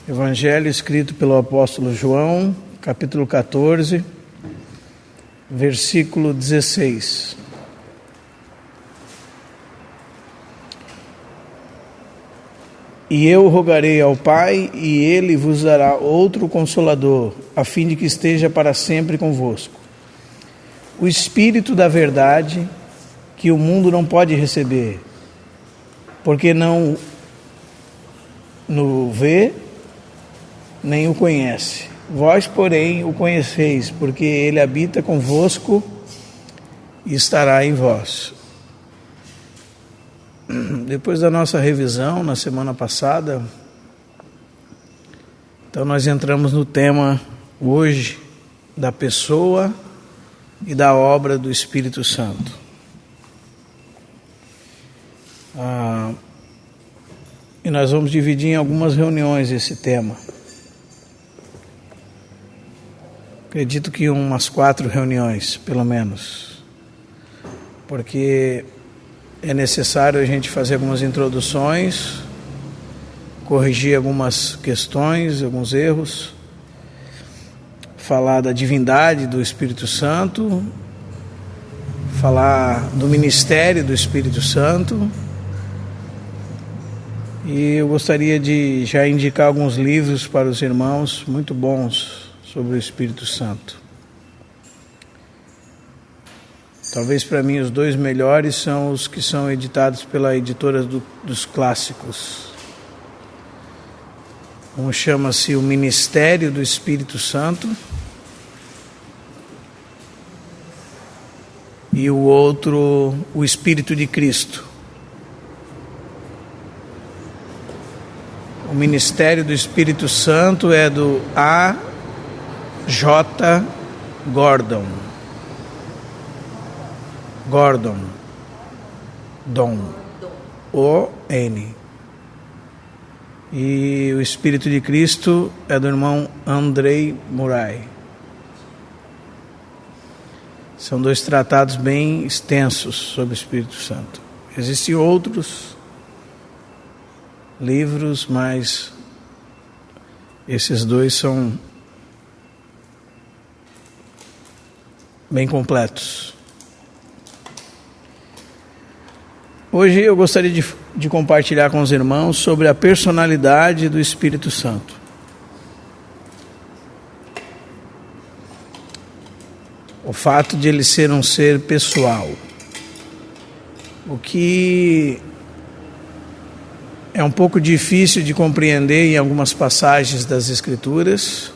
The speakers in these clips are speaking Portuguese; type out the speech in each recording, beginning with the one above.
Evangelho escrito pelo apóstolo João, capítulo 14, versículo 16. E eu rogarei ao Pai, e Ele vos dará outro Consolador, a fim de que esteja para sempre convosco. O Espírito da verdade, que o mundo não pode receber, porque não o vê, nem o conhece. Vós, porém, o conheceis, porque Ele habita convosco e estará em vós. Depois da nossa revisão na semana passada, então nós entramos no tema hoje da pessoa e da obra do Espírito Santo. E nós vamos dividir em algumas reuniões esse tema. Acredito que umas 4 reuniões, pelo menos, porque é necessário a gente fazer algumas introduções, corrigir algumas questões, alguns erros, falar da divindade do Espírito Santo, falar do ministério do Espírito Santo. E eu gostaria de já indicar alguns livros para os irmãos muito bons sobre o Espírito Santo. Talvez para mim os 2 melhores são os que são editados pela editora dos clássicos. Um chama-se O Ministério do Espírito Santo e o outro, O Espírito de Cristo. O Ministério do Espírito Santo é do A. J. Gordon, O-N. E o Espírito de Cristo é do irmão Andrei Murray. São 2 tratados bem extensos sobre o Espírito Santo. Existem outros livros, mas esses 2 são bem completos. Hoje eu gostaria de compartilhar com os irmãos sobre a personalidade do Espírito Santo. O fato de ele ser um ser pessoal. O que é um pouco difícil de compreender em algumas passagens das Escrituras.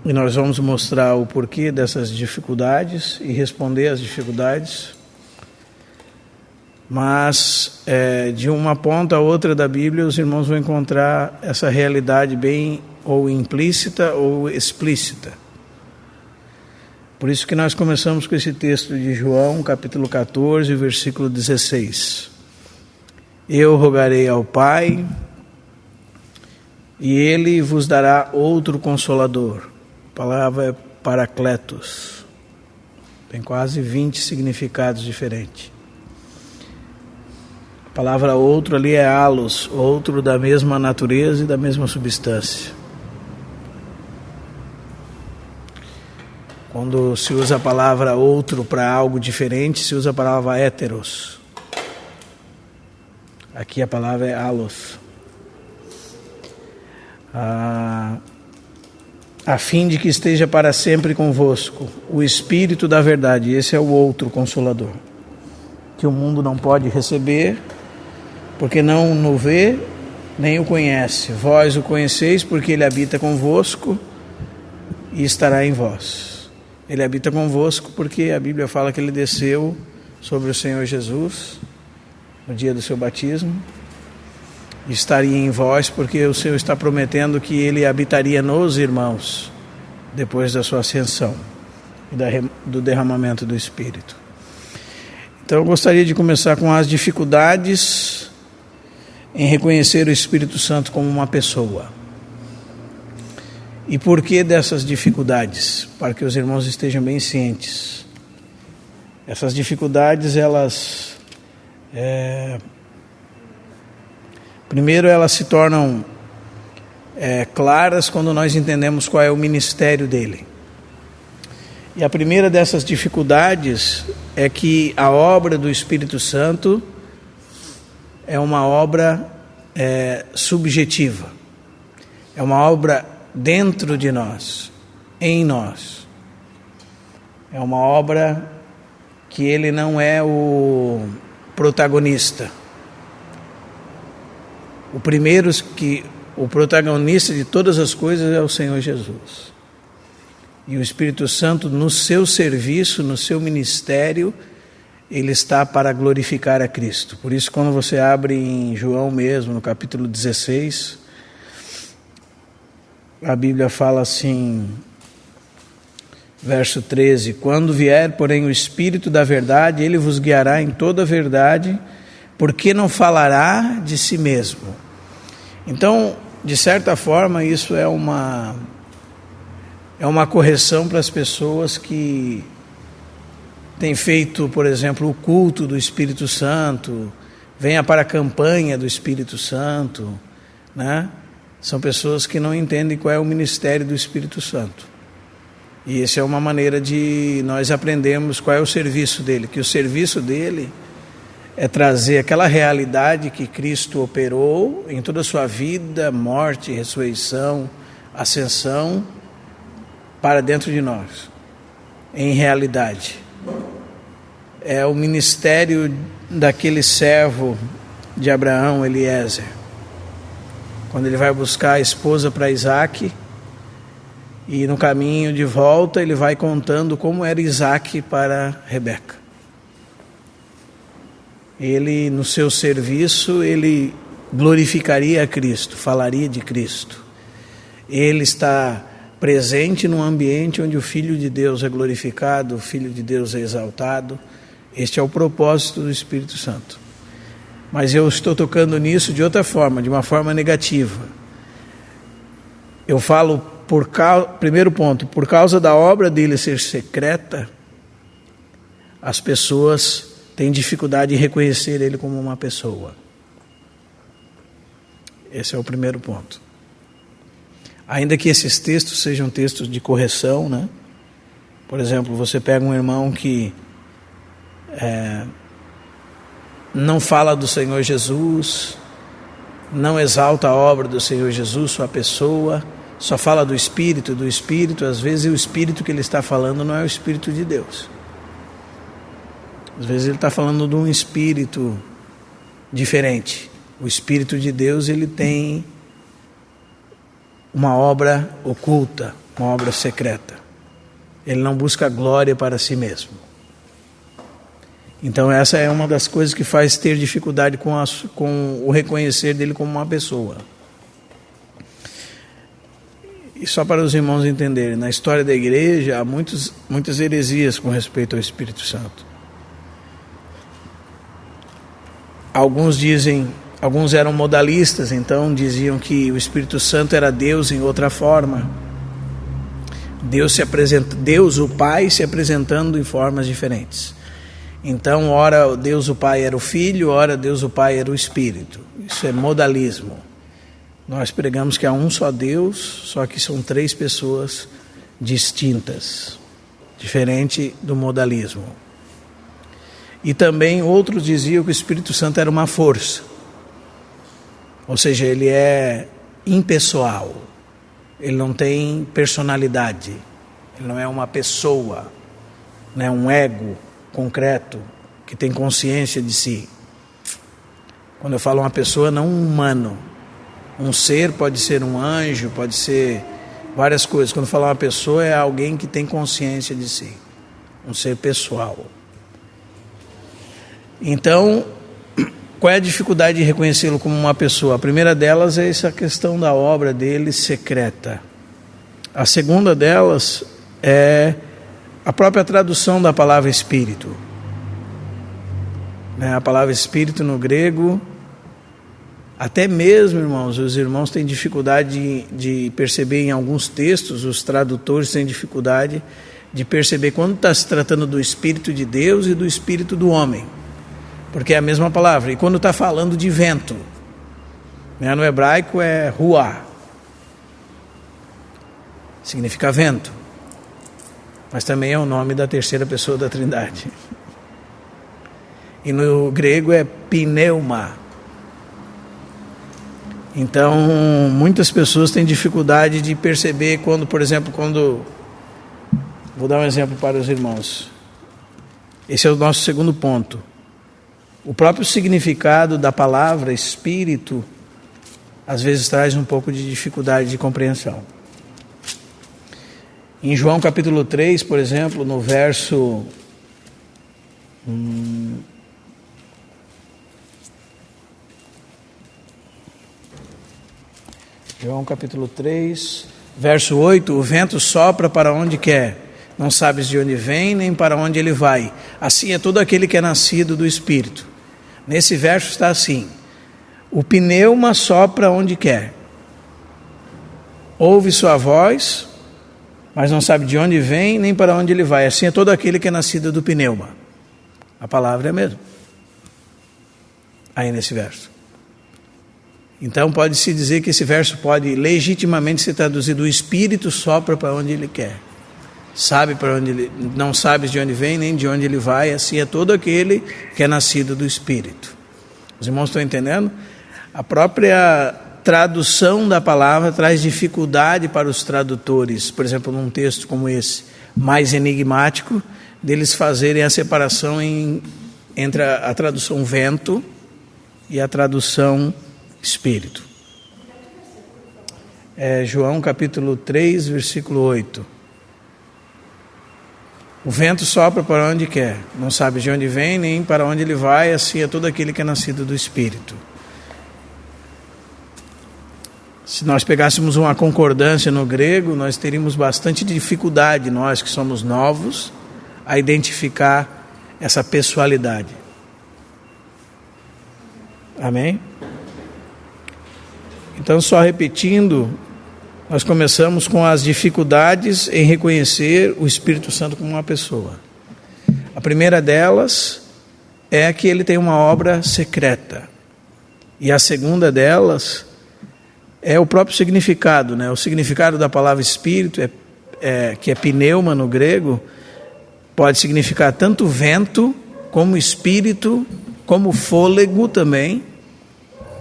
E nós vamos mostrar o porquê dessas dificuldades e responder às dificuldades. Mas de uma ponta a outra da Bíblia, os irmãos vão encontrar essa realidade bem ou implícita ou explícita. Por isso que nós começamos com esse texto de João, capítulo 14, versículo 16. Eu rogarei ao Pai, e Ele vos dará outro Consolador. A palavra é Paracletos. Tem quase 20 significados diferentes. A palavra outro ali é halos, outro da mesma natureza e da mesma substância. Quando se usa a palavra outro para algo diferente, se usa a palavra héteros. Aqui a palavra é halos. A fim de que esteja para sempre convosco o Espírito da verdade. Esse é o outro Consolador, que o mundo não pode receber, porque não o vê, nem o conhece. Vós o conheceis, porque Ele habita convosco e estará em vós. Ele habita convosco porque a Bíblia fala que Ele desceu sobre o Senhor Jesus no dia do seu batismo. Estaria em vós, porque o Senhor está prometendo que Ele habitaria nos irmãos depois da sua ascensão e do derramamento do Espírito. Então eu gostaria de começar com as dificuldades em reconhecer o Espírito Santo como uma pessoa. E por que dessas dificuldades? Para que os irmãos estejam bem cientes. Essas dificuldades, elas Primeiro, elas se tornam claras quando nós entendemos qual é o ministério dele. E a primeira dessas dificuldades é que a obra do Espírito Santo é uma obra subjetiva. É uma obra dentro de nós, em nós. É uma obra que ele não é o protagonista. O protagonista de todas as coisas é o Senhor Jesus. E o Espírito Santo, no seu serviço, no seu ministério, ele está para glorificar a Cristo. Por isso, quando você abre em João mesmo, no capítulo 16, a Bíblia fala assim, verso 13: quando vier, porém, o Espírito da verdade, ele vos guiará em toda a verdade, porque não falará de si mesmo. Então, de certa forma, isso é uma correção para as pessoas que têm feito, por exemplo, o culto do Espírito Santo, venha para a campanha do Espírito Santo, né? São pessoas que não entendem qual é o ministério do Espírito Santo. E essa é uma maneira de nós aprendermos qual é o serviço dele, que o serviço dele é trazer aquela realidade que Cristo operou em toda a sua vida, morte, ressurreição, ascensão, para dentro de nós, em realidade. É o ministério daquele servo de Abraão, Eliezer. Quando ele vai buscar a esposa para Isaac, e no caminho de volta ele vai contando como era Isaac para Rebeca. Ele, no seu serviço, ele glorificaria a Cristo, falaria de Cristo. Ele está presente num ambiente onde o Filho de Deus é glorificado, o Filho de Deus é exaltado. Este é o propósito do Espírito Santo. Mas eu estou tocando nisso de outra forma, de uma forma negativa. Eu falo, primeiro ponto, por causa da obra dele ser secreta, as pessoas têm dificuldade de reconhecer ele como uma pessoa. Esse é o primeiro ponto. Ainda que esses textos sejam textos de correção, né? Por exemplo, você pega um irmão que não fala do Senhor Jesus, não exalta a obra do Senhor Jesus, sua pessoa, só fala do Espírito, às vezes o Espírito que ele está falando não é o Espírito de Deus. Às vezes ele está falando de um Espírito diferente. O Espírito de Deus, ele tem uma obra oculta, uma obra secreta. Ele não busca glória para si mesmo. Então essa é uma das coisas que faz ter dificuldade com o reconhecer dele como uma pessoa. E só para os irmãos entenderem, na história da igreja há muitas heresias com respeito ao Espírito Santo. Alguns eram modalistas, então diziam que o Espírito Santo era Deus em outra forma. Deus, o Pai, se apresentando em formas diferentes. Então, ora Deus o Pai era o Filho, ora Deus o Pai era o Espírito. Isso é modalismo. Nós pregamos que há um só Deus, só que são três pessoas distintas, diferente do modalismo. E também outros diziam que o Espírito Santo era uma força, ou seja, ele é impessoal, ele não tem personalidade, ele não é uma pessoa, não é um ego concreto que tem consciência de si. Quando eu falo uma pessoa, não um humano, um ser pode ser um anjo, pode ser várias coisas. Quando eu falo uma pessoa, é alguém que tem consciência de si, um ser pessoal. Então, qual é a dificuldade de reconhecê-lo como uma pessoa? A primeira delas é essa questão da obra dele secreta. A segunda delas é a própria tradução da palavra Espírito. A palavra Espírito no grego, até mesmo, irmãos, os irmãos têm dificuldade de perceber em alguns textos, os tradutores têm dificuldade de perceber quando está se tratando do Espírito de Deus e do Espírito do homem. Porque é a mesma palavra. E quando está falando de vento, No hebraico é ruá, significa vento, mas também é o nome da terceira pessoa da Trindade. E no grego é pneuma. Então, muitas pessoas têm dificuldade de perceber quando, por exemplo, vou dar um exemplo para os irmãos. Esse é o nosso segundo ponto. O próprio significado da palavra espírito, às vezes traz um pouco de dificuldade de compreensão. Em João capítulo 3, por exemplo, no verso... João capítulo 3, verso 8, o vento sopra para onde quer, não sabes de onde vem, nem para onde ele vai. Assim é todo aquele que é nascido do Espírito. Nesse verso está assim: o pneuma sopra onde quer, ouve sua voz, mas não sabe de onde vem, nem para onde ele vai. Assim é todo aquele que é nascido do pneuma. A palavra é a mesma, aí nesse verso. Então pode-se dizer que esse verso pode legitimamente ser traduzido: o Espírito sopra para onde ele quer, sabe para onde ele, não sabes de onde vem nem de onde ele vai. Assim é todo aquele que é nascido do Espírito. Os irmãos estão entendendo? A própria tradução da palavra traz dificuldade para os tradutores, por exemplo, num texto como esse, mais enigmático, deles fazerem a separação entre a tradução vento e a tradução Espírito. João capítulo 3, versículo 8. O vento sopra para onde quer, não sabe de onde vem, nem para onde ele vai, assim é todo aquele que é nascido do Espírito. Se nós pegássemos uma concordância no grego, nós teríamos bastante dificuldade, nós que somos novos, a identificar essa pessoalidade. Amém? Então, só repetindo, nós começamos com as dificuldades em reconhecer o Espírito Santo como uma pessoa. A primeira delas é que ele tem uma obra secreta. E a segunda delas é o próprio significado, né? O significado da palavra Espírito, que é pneuma no grego, pode significar tanto vento, como espírito, como fôlego também,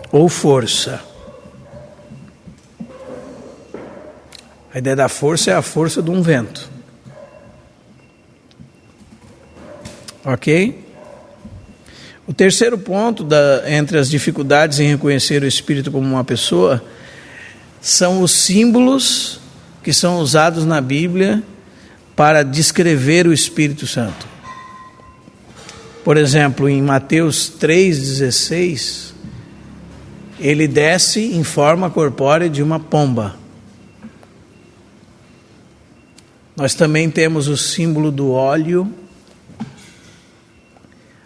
ou força. A ideia da força é a força de um vento. Ok? O terceiro ponto entre as dificuldades em reconhecer o Espírito como uma pessoa são os símbolos que são usados na Bíblia para descrever o Espírito Santo. Por exemplo, em Mateus 3,16, ele desce em forma corpórea de uma pomba. Nós também temos o símbolo do óleo,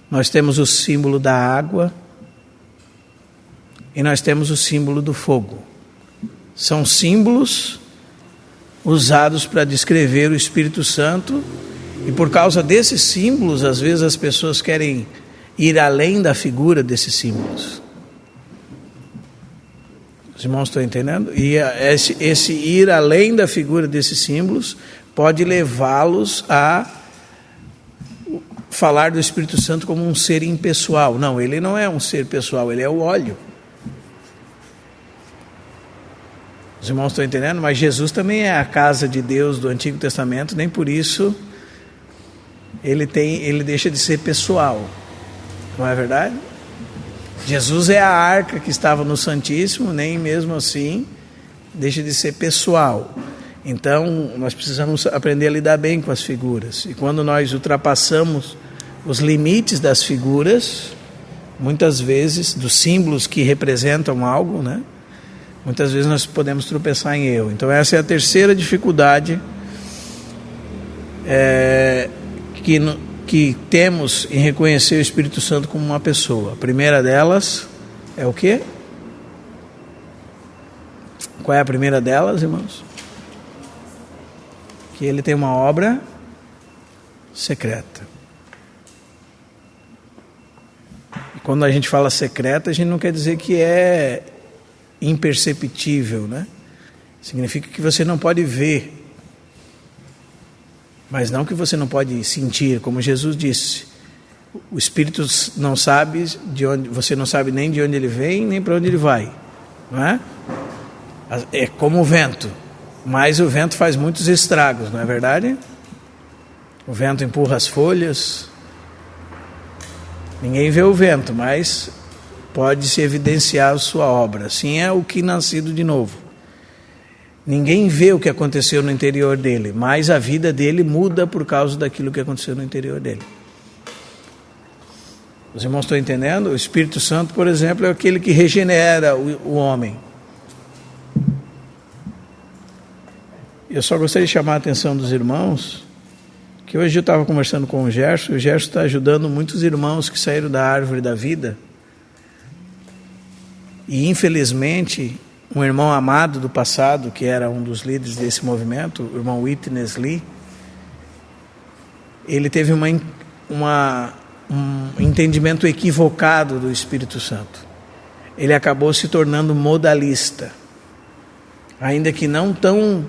nós temos o símbolo da água e nós temos o símbolo do fogo. São símbolos usados para descrever o Espírito Santo, e por causa desses símbolos, às vezes as pessoas querem ir além da figura desses símbolos. Os irmãos estão entendendo? E esse ir além da figura desses símbolos pode levá-los a falar do Espírito Santo como um ser impessoal. Não, ele não é um ser pessoal, ele é o óleo. Os irmãos estão entendendo? Mas Jesus também é a casa de Deus do Antigo Testamento, nem por isso ele deixa de ser pessoal. Não é verdade? Jesus é a arca que estava no Santíssimo, nem mesmo assim deixa de ser pessoal. Então, nós precisamos aprender a lidar bem com as figuras. E quando nós ultrapassamos os limites das figuras, muitas vezes, dos símbolos que representam algo, né? Muitas vezes nós podemos tropeçar em erro. Então, essa é a terceira dificuldade que temos em reconhecer o Espírito Santo como uma pessoa. A primeira delas é o quê? Qual é a primeira delas, irmãos? Que ele tem uma obra secreta. E quando a gente fala secreta, a gente não quer dizer que é imperceptível, né? Significa que você não pode ver, mas não que você não pode sentir, como Jesus disse. O Espírito não sabe de onde, você não sabe nem de onde ele vem, nem para onde ele vai, não é? É como o vento, mas o vento faz muitos estragos, não é verdade? O vento empurra as folhas. Ninguém vê o vento, mas pode-se evidenciar a sua obra. Assim é o que nascido de novo. Ninguém vê o que aconteceu no interior dele, mas a vida dele muda por causa daquilo que aconteceu no interior dele. Os irmãos estão entendendo? O Espírito Santo, por exemplo, é aquele que regenera o homem. Eu só gostaria de chamar a atenção dos irmãos, que hoje eu estava conversando com o Gerson está ajudando muitos irmãos que saíram da árvore da vida. E infelizmente, um irmão amado do passado, que era um dos líderes desse movimento, o irmão Witness Lee, ele teve um entendimento equivocado do Espírito Santo. Ele acabou se tornando modalista, ainda que não tão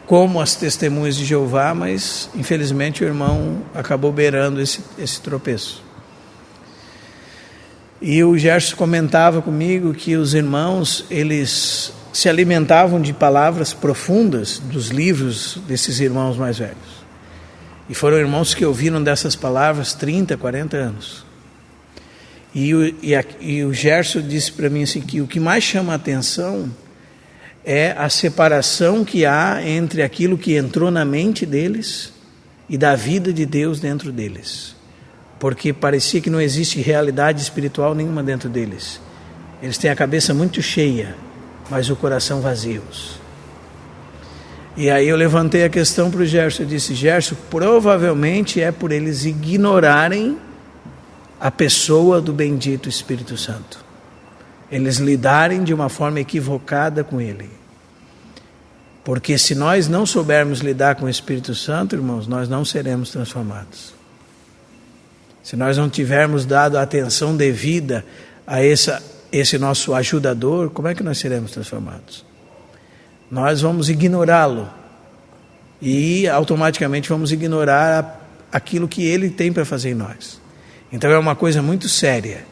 como as testemunhas de Jeová, mas infelizmente o irmão acabou beirando esse tropeço. E o Gerson comentava comigo que os irmãos, eles se alimentavam de palavras profundas dos livros desses irmãos mais velhos. E foram irmãos que ouviram dessas palavras 30, 40 anos. E o Gerson disse para mim assim, que o que mais chama a atenção é a separação que há entre aquilo que entrou na mente deles e da vida de Deus dentro deles. Porque parecia que não existe realidade espiritual nenhuma dentro deles. Eles têm a cabeça muito cheia, mas o coração vazios. E aí eu levantei a questão para o Gerson, eu disse, Gerson, provavelmente é por eles ignorarem a pessoa do bendito Espírito Santo. Eles lidarem de uma forma equivocada com ele. Porque se nós não soubermos lidar com o Espírito Santo, irmãos, nós não seremos transformados. Se nós não tivermos dado a atenção devida a esse nosso ajudador, como é que nós seremos transformados? Nós vamos ignorá-lo e automaticamente vamos ignorar aquilo que ele tem para fazer em nós. Então é uma coisa muito séria.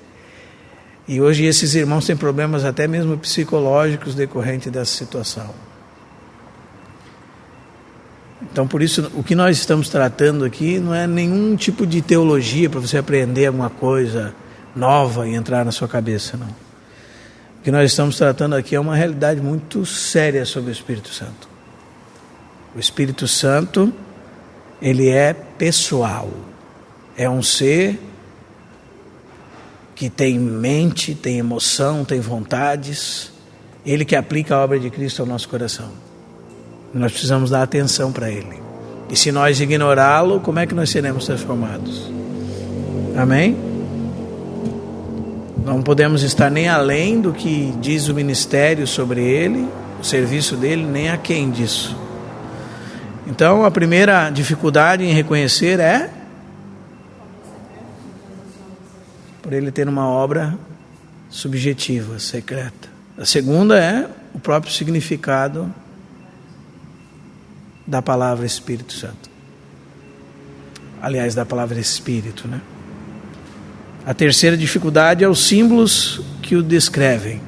E hoje esses irmãos têm problemas até mesmo psicológicos decorrentes dessa situação. Então por isso o que nós estamos tratando aqui não é nenhum tipo de teologia para você aprender alguma coisa nova e entrar na sua cabeça, não. O que nós estamos tratando aqui é uma realidade muito séria sobre o Espírito Santo. O Espírito Santo, ele é pessoal. É um ser que tem mente, tem emoção, tem vontades. Ele que aplica a obra de Cristo ao nosso coração. Nós precisamos dar atenção para ele. E se nós ignorá-lo, como é que nós seremos transformados? Amém? Não podemos estar nem além do que diz o ministério sobre ele, o serviço dele, nem aquém disso. Então, a primeira dificuldade em reconhecer é por ele ter uma obra subjetiva, secreta. A segunda é o próprio significado da palavra Espírito Santo. Aliás, da palavra Espírito, né? A terceira dificuldade é os símbolos que o descrevem.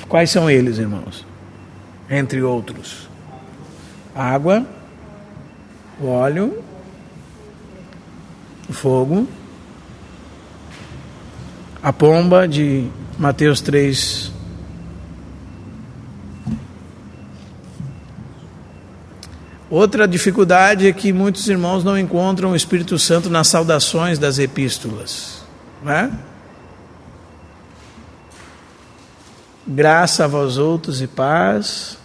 Quais são eles, irmãos? Entre outros: a água, o óleo, o fogo, a pomba de Mateus 3. Outra dificuldade é que muitos irmãos não encontram o Espírito Santo nas saudações das epístolas, não é? Graça a vós outros e paz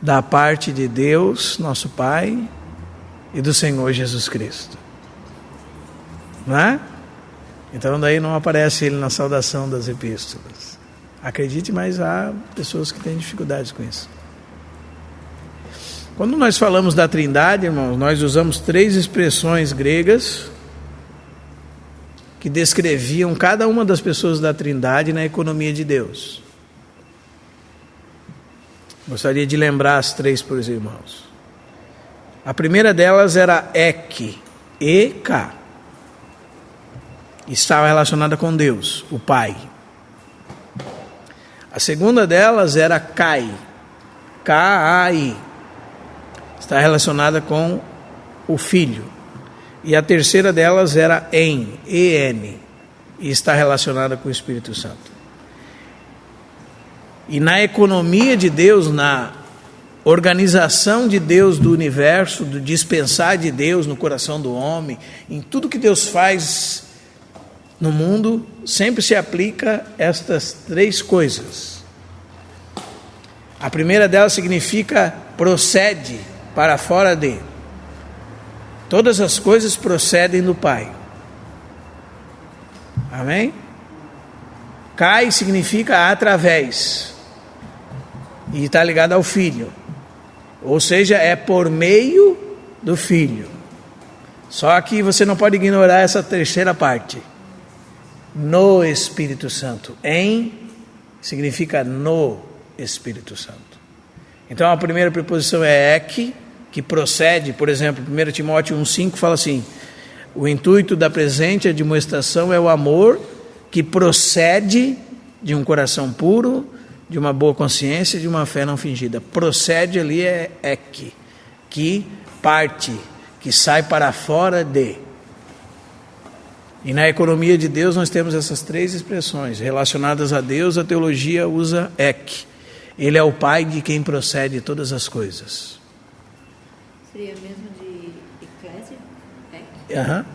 da parte de Deus, nosso Pai, e do Senhor Jesus Cristo, não é? Então daí não aparece ele na saudação das epístolas. Acredite, mas há pessoas que têm dificuldades com isso. Quando nós falamos da Trindade, irmãos, nós usamos 3 expressões gregas que descreviam cada uma das pessoas da Trindade na economia de Deus. Gostaria de lembrar as 3 para os irmãos. A primeira delas era Ek, E-K. Estava relacionada com Deus, o Pai. A segunda delas era Kai, K-A-I. Está relacionada com o Filho. E a terceira delas era En, E-N. E está relacionada com o Espírito Santo. E na economia de Deus, na organização de Deus do universo, do dispensar de Deus no coração do homem, em tudo que Deus faz no mundo, sempre se aplica estas 3 coisas. A primeira delas significa procede para fora de. Todas as coisas procedem do Pai. Amém? Cai significa através. E está ligado ao Filho. Ou seja, é por meio do Filho. Só que você não pode ignorar essa terceira parte. No Espírito Santo. Em significa no Espírito Santo. Então a primeira preposição é ek, que procede, por exemplo, 1 Timóteo 1,5 fala assim: o intuito da presente admoestação é o amor que procede de um coração puro, de uma boa consciência, de uma fé não fingida. Procede ali é ek, que parte, que sai para fora de. E na economia de Deus nós temos essas 3 expressões relacionadas a Deus. A teologia usa ek. Ele é o Pai de quem procede todas as coisas. Seria mesmo de eclésia? Uhum.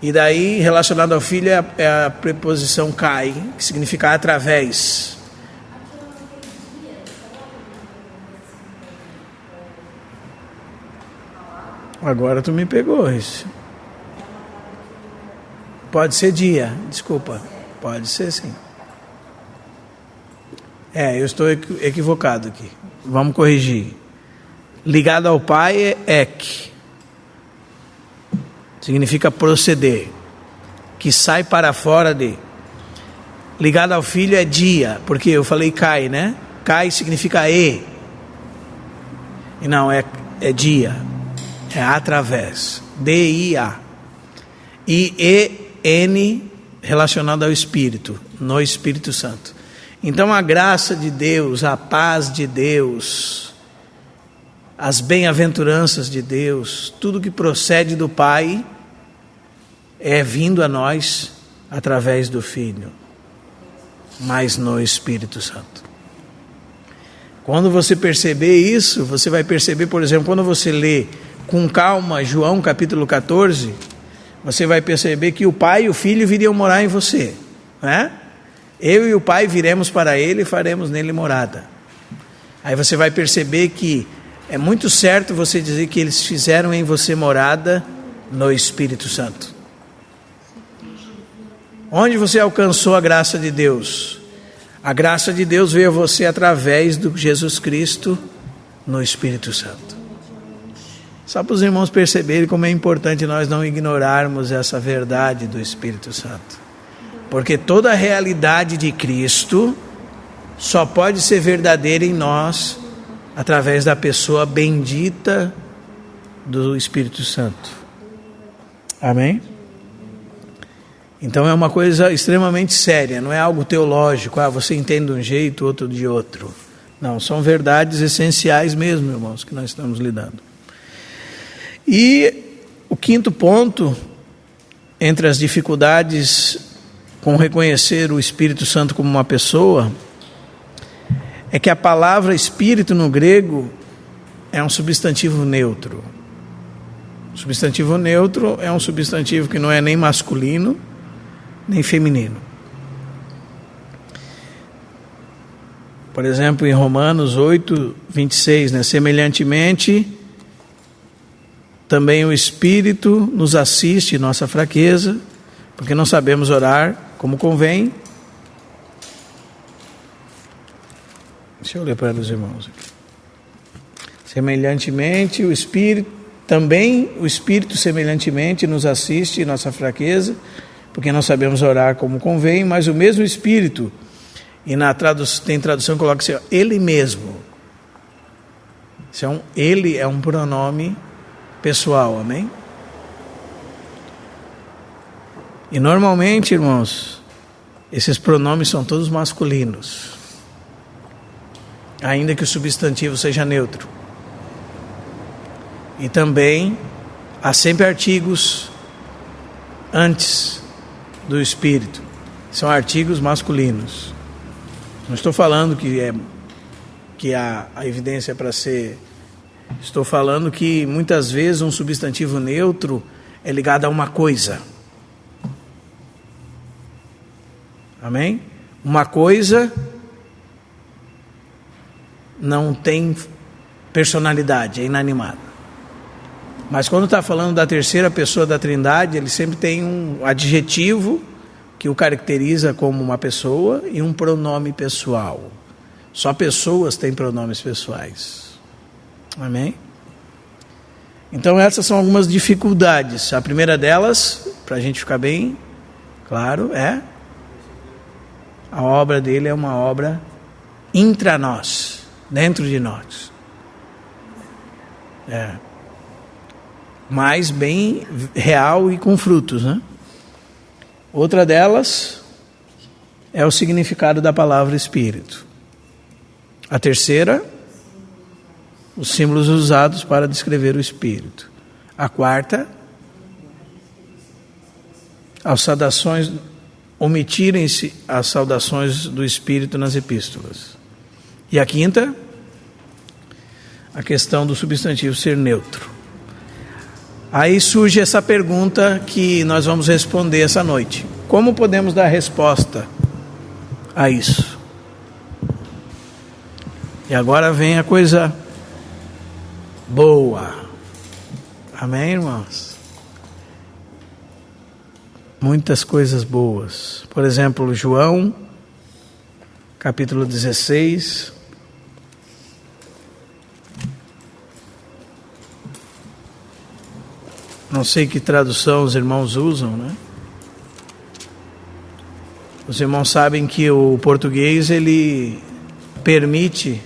E daí, relacionado ao Filho, é a preposição kai, que significa através. Agora tu me pegou isso. Pode ser dia, desculpa. Pode ser sim. Eu estou equivocado aqui. Vamos corrigir. Ligado ao Pai é ek. Significa proceder. Que sai para fora de. Ligado ao Filho é dia. Porque eu falei kai, né? Kai significa e. E não, é dia. É através. D-I-A. E E-N relacionado ao Espírito. No Espírito Santo. Então a graça de Deus, a paz de Deus, as bem-aventuranças de Deus, tudo que procede do Pai é vindo a nós através do Filho, mas no Espírito Santo. Quando você perceber isso, você vai perceber, por exemplo, quando você lê com calma João capítulo 14, você vai perceber que o Pai e o Filho viriam morar em você, né? Eu e o Pai viremos para Ele e faremos nele morada. Aí você vai perceber que é muito certo você dizer que eles fizeram em você morada no Espírito Santo. Onde você alcançou a graça de Deus? A graça de Deus veio a você através do Jesus Cristo no Espírito Santo. Só para os irmãos perceberem como é importante nós não ignorarmos essa verdade do Espírito Santo. Porque toda a realidade de Cristo só pode ser verdadeira em nós através da pessoa bendita do Espírito Santo. Amém? Então é uma coisa extremamente séria, não é algo teológico, você entende de um jeito, outro de outro. Não, são verdades essenciais mesmo, irmãos, que nós estamos lidando. E o quinto ponto, entre as dificuldades com reconhecer o Espírito Santo como uma pessoa, é que a palavra Espírito no grego é um substantivo neutro. O substantivo neutro é um substantivo que não é nem masculino, nem feminino. Por exemplo, em Romanos 8, 26, né? Semelhantemente, também o Espírito nos assiste em nossa fraqueza, porque não sabemos orar como convém. Deixa eu ler para os irmãos aqui. Semelhantemente, o Espírito semelhantemente nos assiste em nossa fraqueza, porque não sabemos orar como convém, mas o mesmo Espírito, e tem tradução que coloca assim, Ele mesmo Ele é um pronome pessoal, amém? E normalmente, irmãos, esses pronomes são todos masculinos, ainda que o substantivo seja neutro. E também há sempre artigos antes do espírito, são artigos masculinos. Não estou falando que a evidência é para ser... Estou falando que muitas vezes um substantivo neutro é ligado a uma coisa. Amém? Uma coisa não tem personalidade, é inanimada. Mas quando está falando da terceira pessoa da Trindade, ele sempre tem um adjetivo que o caracteriza como uma pessoa e um pronome pessoal. Só pessoas têm pronomes pessoais. Amém? Então essas são algumas dificuldades. A primeira delas, para a gente ficar bem claro, é a obra dele é uma obra intra nós, dentro de nós. Mas bem real e com frutos, né? Outra delas é o significado da palavra Espírito. A terceira, os símbolos usados para descrever o Espírito. A quarta, as saudações, omitirem-se as saudações do Espírito nas epístolas. E a quinta, a questão do substantivo ser neutro. Aí surge essa pergunta que nós vamos responder essa noite. Como podemos dar resposta a isso? E agora vem a coisa boa. Amém, irmãos? Muitas coisas boas. Por exemplo, João, capítulo 16. Não sei que tradução os irmãos usam, né? Os irmãos sabem que o português, ele permite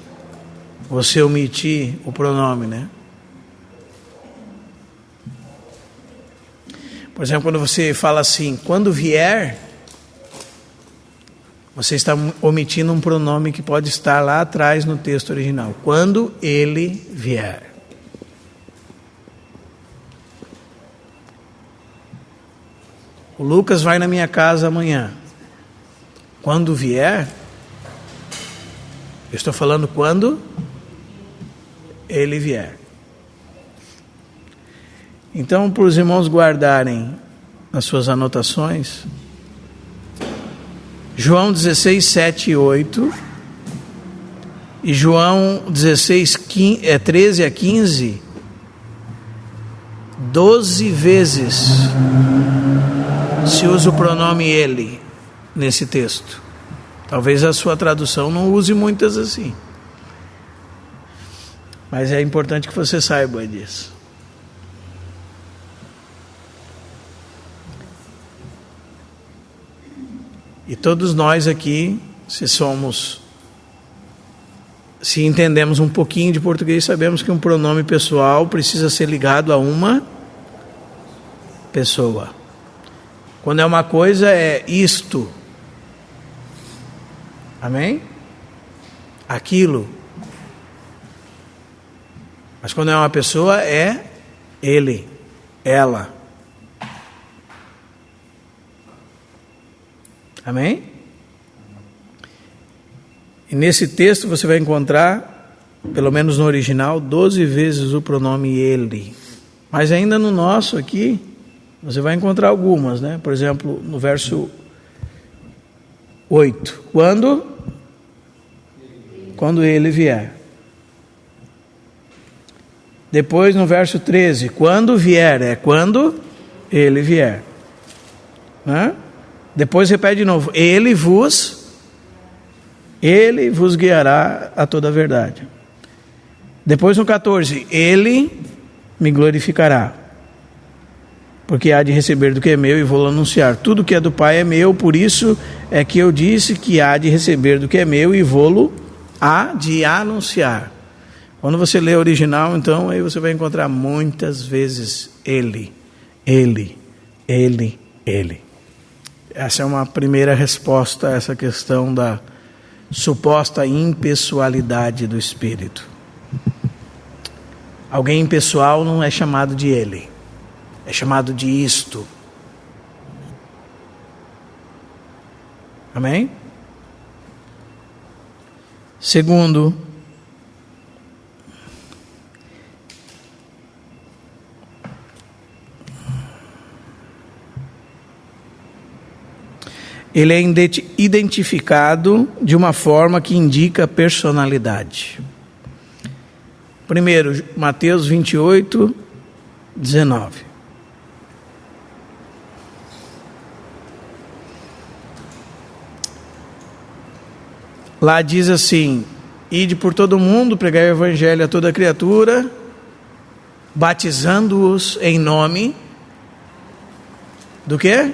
você omitir o pronome, né? Por exemplo, quando você fala assim, quando vier, você está omitindo um pronome que pode estar lá atrás no texto original. Quando ele vier. O Lucas vai na minha casa amanhã. Quando vier, eu estou falando quando ele vier. Então, para os irmãos guardarem as suas anotações, João 16, 7 e 8, e João 16, 13 a 15, 12 vezes se usa o pronome ele nesse texto. Talvez a sua tradução não use muitas assim, mas é importante que você saiba disso. E todos nós aqui, se entendemos um pouquinho de português, sabemos que um pronome pessoal precisa ser ligado a uma pessoa. Quando é uma coisa, é isto. Amém? Aquilo. Mas quando é uma pessoa, é ele, ela. Amém? E nesse texto você vai encontrar, pelo menos no original, 12 vezes o pronome ele. Mas ainda no nosso aqui, você vai encontrar algumas, né? Por exemplo, no verso 8. Quando ele vier. Depois no verso 13. Quando vier, é quando ele vier. Né? Depois repete de novo. Ele vos guiará a toda a verdade. Depois no 14. Ele me glorificará. Porque há de receber do que é meu e vou anunciar. Tudo que é do Pai é meu, por isso é que eu disse que há de receber do que é meu e vou-lo há de anunciar. Quando você lê o original, então, aí você vai encontrar muitas vezes ele. Essa é uma primeira resposta a essa questão da suposta impessoalidade do Espírito. Alguém impessoal não é chamado de ele, é chamado de isto. Amém? Segundo, ele é identificado de uma forma que indica personalidade. Primeiro, Mateus 28, 19. Lá diz assim: ide por todo mundo, pregai o evangelho a toda criatura, batizando-os em nome do quê?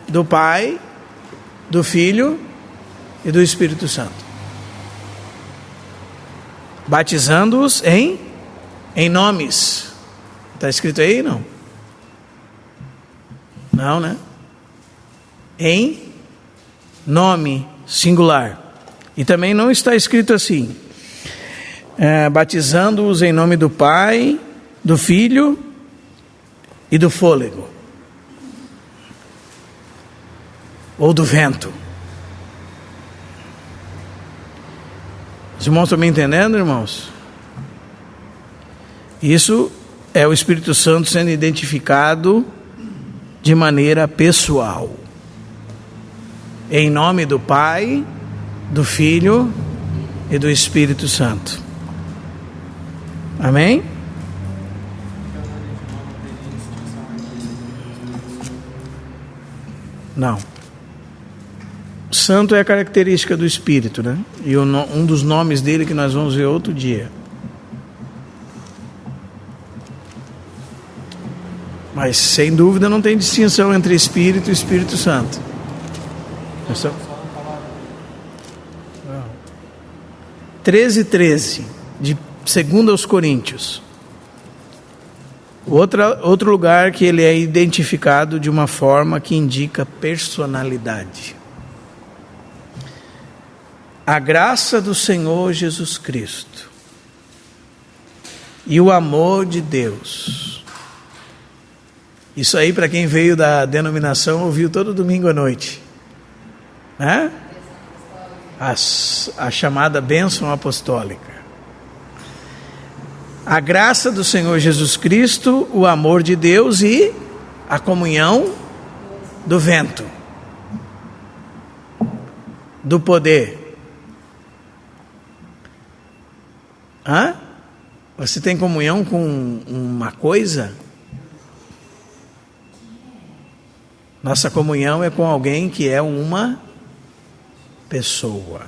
Do Pai, do Filho e do Espírito Santo. Batizando-os em nomes. Está escrito aí, não? Não, né? Em nome singular. E também não está escrito assim: batizando-os em nome do Pai, do Filho e do fôlego. Ou do vento. Os irmãos estão me entendendo, irmãos? Isso é o Espírito Santo sendo identificado de maneira pessoal. Em nome do Pai, do Filho e do Espírito Santo. Amém? Não. Santo é a característica do Espírito, né? E um dos nomes dele que nós vamos ver outro dia. Mas sem dúvida não tem distinção entre Espírito e Espírito Santo. 13:13 de 2 aos Coríntios. Outro lugar que ele é identificado de uma forma que indica personalidade. A graça do Senhor Jesus Cristo e o amor de Deus. Isso aí, para quem veio da denominação, ouviu todo domingo à noite, né? A chamada bênção apostólica. A graça do Senhor Jesus Cristo, o amor de Deus e a comunhão do vento, do poder. Você tem comunhão com uma coisa? Nossa comunhão é com alguém que é uma pessoa.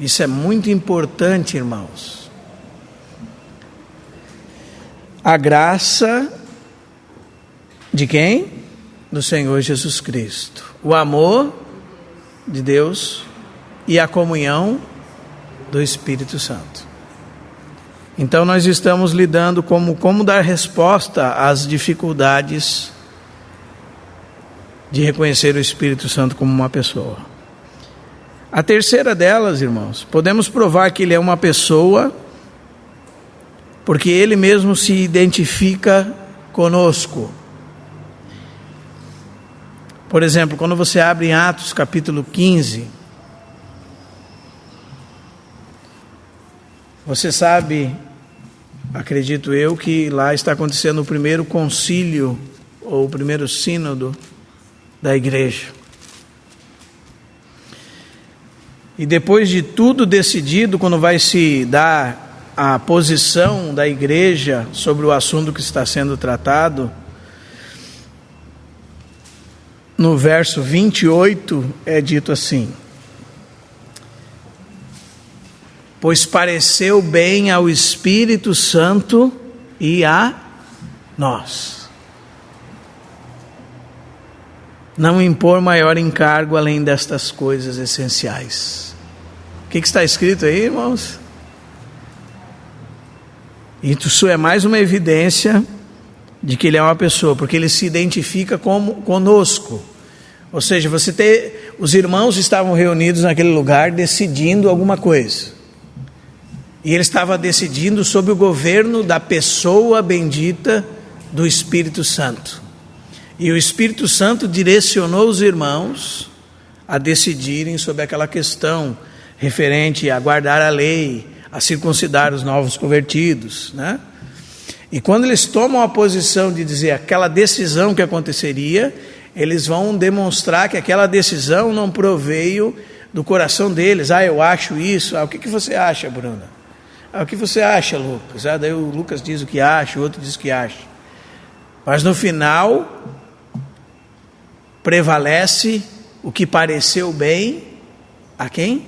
Isso é muito importante, irmãos. A graça de quem? Do Senhor Jesus Cristo. O amor de Deus e a comunhão do Espírito Santo. Então nós estamos lidando como dar resposta às dificuldades de reconhecer o Espírito Santo como uma pessoa. A terceira delas, irmãos, podemos provar que ele é uma pessoa porque ele mesmo se identifica conosco. Por exemplo, quando você abre em Atos capítulo 15, você sabe, acredito eu, que lá está acontecendo o primeiro concílio, ou o primeiro sínodo da igreja. E depois de tudo decidido, quando vai se dar a posição da igreja sobre o assunto que está sendo tratado, no verso 28 é dito assim: pois pareceu bem ao Espírito Santo e a nós não impor maior encargo além destas coisas essenciais. O que está escrito aí, irmãos? Isso é mais uma evidência de que ele é uma pessoa, porque ele se identifica como conosco. Ou seja, os irmãos estavam reunidos naquele lugar decidindo alguma coisa. E ele estava decidindo sob o governo da pessoa bendita do Espírito Santo. E o Espírito Santo direcionou os irmãos a decidirem sobre aquela questão referente a guardar a lei, a circuncidar os novos convertidos, né? E quando eles tomam a posição de dizer aquela decisão que aconteceria, eles vão demonstrar que aquela decisão não proveio do coração deles. Eu acho isso. O que você acha, Bruna? O que você acha, Lucas? Daí o Lucas diz o que acha, o outro diz o que acha. Mas no final, prevalece o que pareceu bem a quem?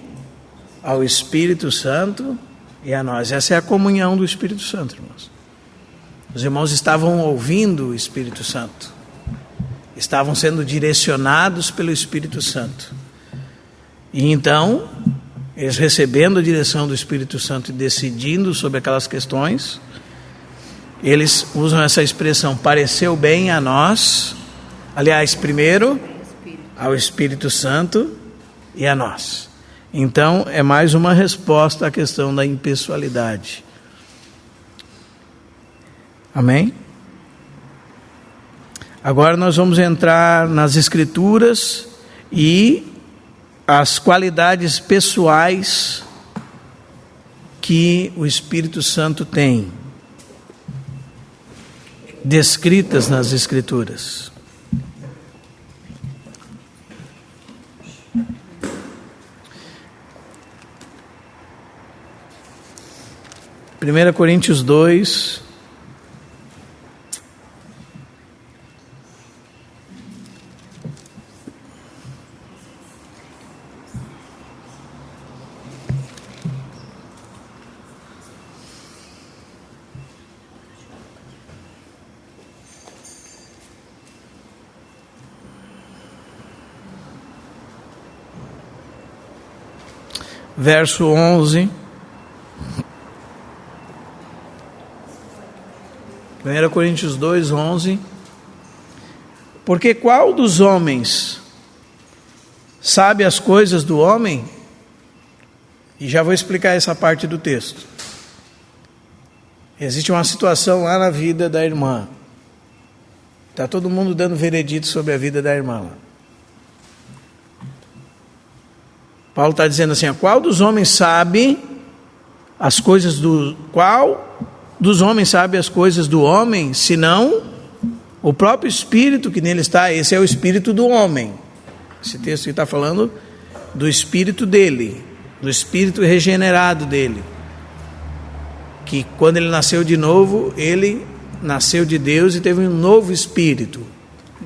Ao Espírito Santo e a nós. Essa é a comunhão do Espírito Santo, irmãos. Os irmãos estavam ouvindo o Espírito Santo, estavam sendo direcionados pelo Espírito Santo. E então, eles recebendo a direção do Espírito Santo e decidindo sobre aquelas questões, eles usam essa expressão, pareceu bem a nós, aliás, primeiro ao Espírito Santo e a nós. Então, é mais uma resposta à questão da impessoalidade. Amém? Agora nós vamos entrar nas Escrituras e as qualidades pessoais que o Espírito Santo tem, descritas nas Escrituras. Primeira Coríntios 2, verso 11. 1 Coríntios 2, 11. Porque qual dos homens sabe as coisas do homem? E já vou explicar essa parte do texto. Existe uma situação lá na vida da irmã. Está todo mundo dando veredito sobre a vida da irmã. Paulo está dizendo assim, qual dos homens sabe as coisas do... Qual dos homens sabe as coisas do homem, senão o próprio Espírito que nele está? Esse é o Espírito do homem. Esse texto está falando do Espírito dele, do Espírito regenerado dele. Que quando ele nasceu de novo, ele nasceu de Deus e teve um novo Espírito.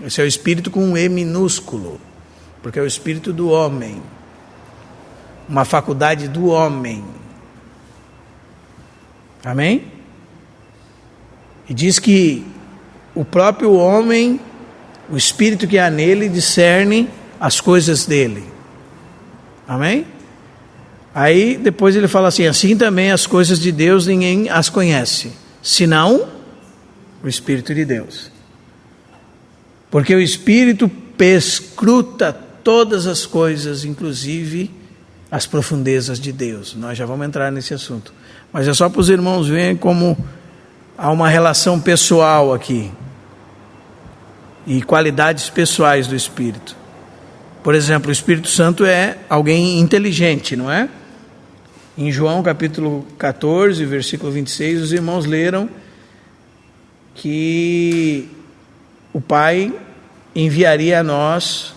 Esse é o Espírito com um E minúsculo, porque é o Espírito do homem. Uma faculdade do homem. Amém? E diz que o próprio homem, o Espírito que há nele, discerne as coisas dele. Amém? Aí depois ele fala assim também as coisas de Deus ninguém as conhece, senão o Espírito de Deus. Porque o Espírito perscruta todas as coisas, inclusive as profundezas de Deus. Nós já vamos entrar nesse assunto. Mas é só para os irmãos verem como há uma relação pessoal aqui. E qualidades pessoais do Espírito. Por exemplo, o Espírito Santo é alguém inteligente, não é? Em João capítulo 14, versículo 26, os irmãos leram que o Pai enviaria a nós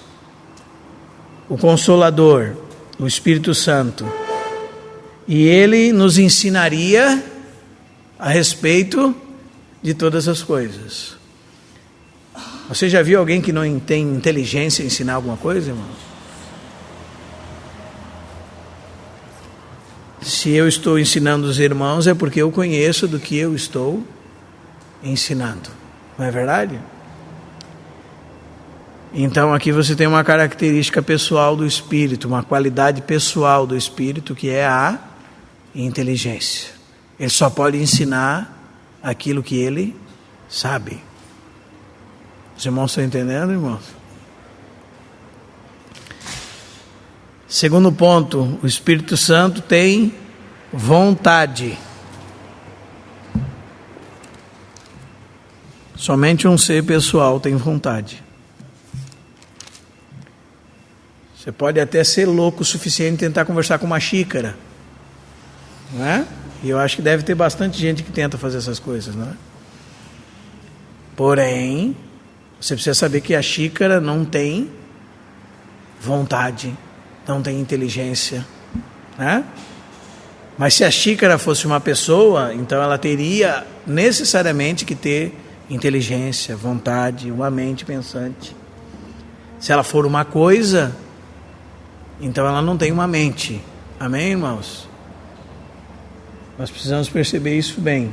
o Consolador, o Espírito Santo, e ele nos ensinaria a respeito de todas as coisas. Você já viu alguém que não tem inteligência ensinar alguma coisa, irmão? Se eu estou ensinando os irmãos, é porque eu conheço do que eu estou ensinando. Não é verdade? Então aqui você tem uma característica pessoal do Espírito, uma qualidade pessoal do Espírito, que é a inteligência. Ele só pode ensinar aquilo que ele sabe. Os irmãos estão entendendo, irmãos? Segundo ponto, o Espírito Santo tem vontade. Somente um ser pessoal tem vontade. Você pode até ser louco o suficiente e tentar conversar com uma xícara, não é? E eu acho que deve ter bastante gente que tenta fazer essas coisas, não é? Porém, você precisa saber que a xícara não tem vontade, não tem inteligência, né? Mas se a xícara fosse uma pessoa, então ela teria necessariamente que ter inteligência, vontade, uma mente pensante. Se ela for uma coisa, então ela não tem uma mente. Amém, irmãos? Nós precisamos perceber isso bem.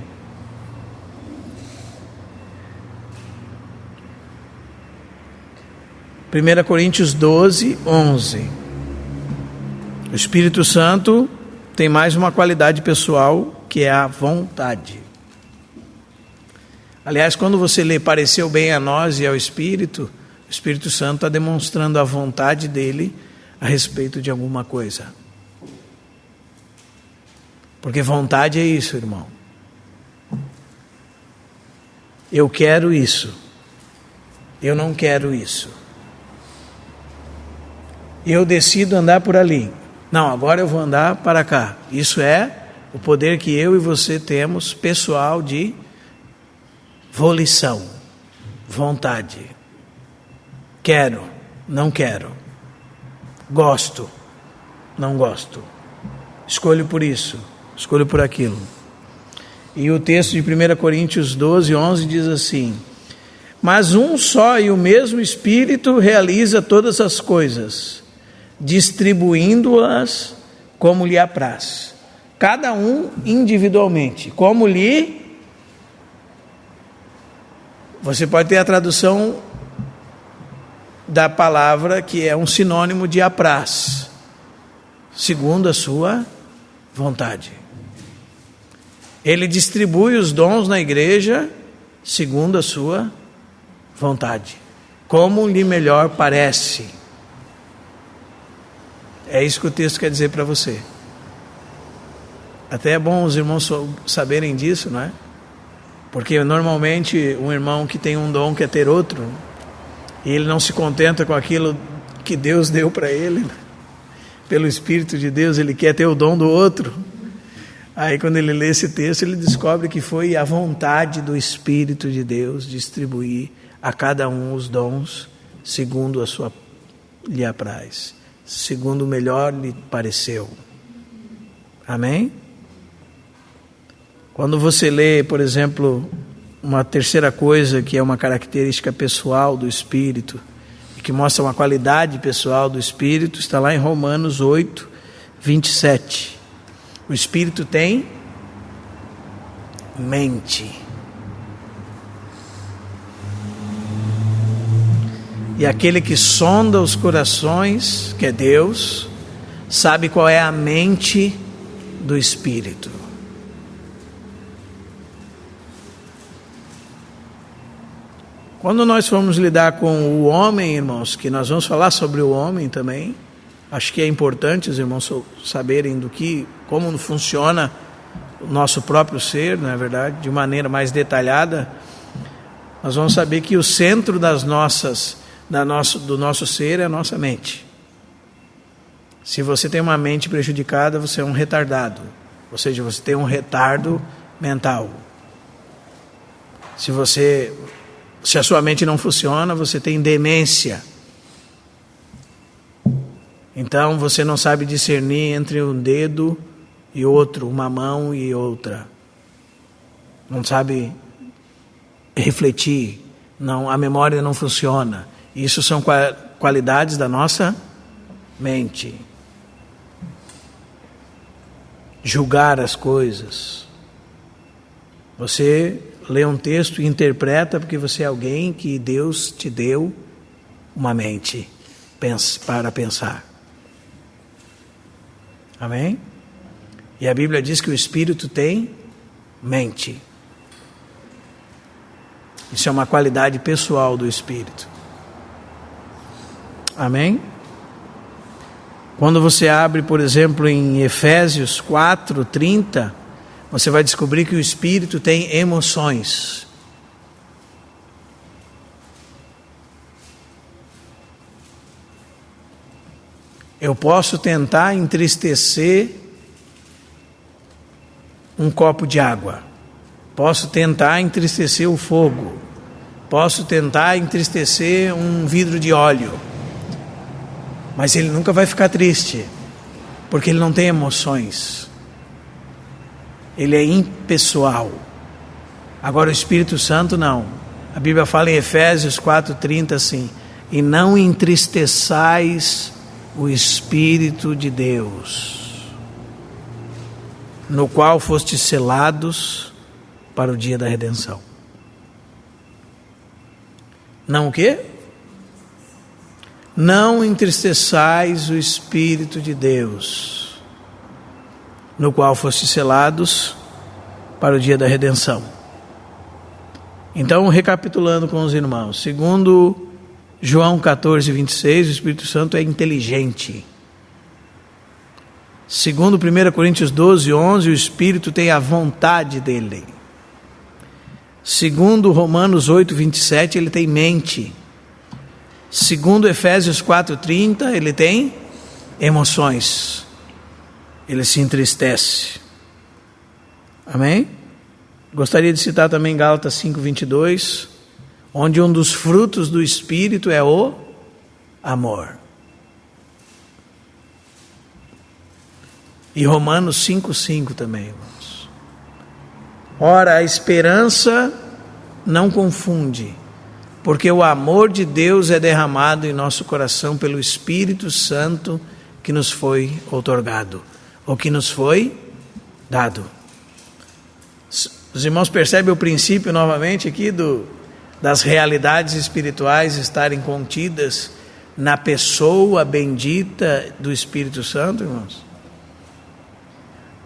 Primeira Coríntios 12, 11. O Espírito Santo tem mais uma qualidade pessoal, que é a vontade. Aliás, quando você lê pareceu bem a nós e ao Espírito, o Espírito Santo está demonstrando a vontade dele a respeito de alguma coisa. Porque vontade é isso, irmão. Eu quero isso. Eu não quero isso. Eu decido andar por ali. Não, agora eu vou andar para cá. Isso é o poder que eu e você temos, pessoal, de volição, vontade. Quero, não quero. Gosto, não gosto. Escolho por isso, escolho por aquilo. E o texto de 1 Coríntios 12, 11 diz assim: mas um só e o mesmo Espírito realiza todas as coisas, distribuindo-as como lhe apraz, cada um individualmente, como lhe... Você pode ter a tradução da palavra que é um sinônimo de apraz, segundo a sua vontade. Ele distribui os dons na igreja segundo a sua vontade, como lhe melhor parece. É isso que o texto quer dizer para você. Até é bom os irmãos saberem disso, não é? Porque normalmente um irmão que tem um dom quer ter outro, e ele não se contenta com aquilo que Deus deu para ele, né? Pelo Espírito de Deus ele quer ter o dom do outro. Aí quando ele lê esse texto, ele descobre que foi a vontade do Espírito de Deus distribuir a cada um os dons segundo a sua lhe apraz, segundo o melhor lhe pareceu. Amém? Quando você lê, por exemplo, uma terceira coisa que é uma característica pessoal do Espírito, e que mostra uma qualidade pessoal do Espírito, está lá em Romanos 8, 27. O Espírito tem mente. E aquele que sonda os corações, que é Deus, sabe qual é a mente do Espírito. Quando nós formos lidar com o homem, irmãos, que nós vamos falar sobre o homem também, acho que é importante os irmãos saberem como funciona o nosso próprio ser, não é verdade? De maneira mais detalhada, nós vamos saber que o centro do nosso ser é a nossa mente. Se você tem uma mente prejudicada, você é um retardado, ou seja, você tem um retardo mental. Se a sua mente não funciona, você tem demência. Então você não sabe discernir entre um dedo e outro, uma mão e outra. Não sabe refletir. Não, a memória não funciona. Isso são qualidades da nossa mente. Julgar as coisas. Você lê um texto e interpreta porque você é alguém que Deus te deu uma mente para pensar. Amém? E a Bíblia diz que o Espírito tem mente. Isso é uma qualidade pessoal do Espírito. Amém? Quando você abre, por exemplo, em Efésios 4:30, você vai descobrir que o Espírito tem emoções. Eu posso tentar entristecer um copo de água, posso tentar entristecer o fogo, posso tentar entristecer um vidro de óleo, mas ele nunca vai ficar triste, porque ele não tem emoções, ele é impessoal. Agora o Espírito Santo não. A Bíblia fala em Efésios 4:30 assim: e não entristeçais o Espírito de Deus, no qual fostes selados para o dia da redenção. Não o quê? Não entristeçais o Espírito de Deus, no qual fostes selados para o dia da redenção. Então, recapitulando com os irmãos, segundo João 14:26, o Espírito Santo é inteligente. Segundo 1 Coríntios 12:11, o Espírito tem a vontade dele. Segundo Romanos 8:27, ele tem mente. Segundo Efésios 4:30, ele tem emoções. Ele se entristece. Amém? Gostaria de citar também Gálatas 5:22, onde um dos frutos do Espírito é o amor. E Romanos 5:5 também, irmãos. Ora, a esperança não confunde, porque o amor de Deus é derramado em nosso coração pelo Espírito Santo que nos foi outorgado, ou que nos foi dado. Os irmãos percebem o princípio novamente aqui das realidades espirituais estarem contidas na pessoa bendita do Espírito Santo, irmãos?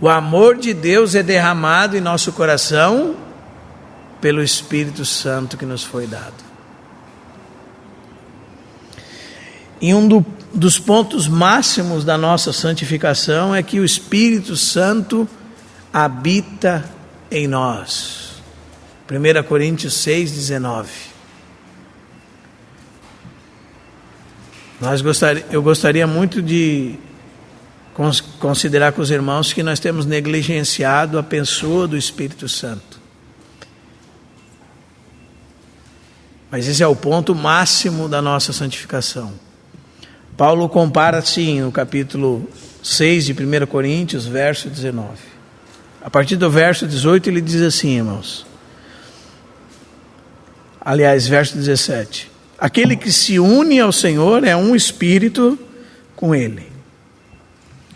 O amor de Deus é derramado em nosso coração pelo Espírito Santo que nos foi dado. E um dos pontos máximos da nossa santificação é que o Espírito Santo habita em nós. 1 Coríntios 6:19. Eu gostaria muito de considerar com os irmãos que nós temos negligenciado a pessoa do Espírito Santo. Mas esse é o ponto máximo da nossa santificação. Paulo compara assim no capítulo 6 de 1 Coríntios, verso 19. A partir do verso 18 ele diz assim, irmãos. Aliás, verso 17. Aquele que se une ao Senhor é um espírito com Ele.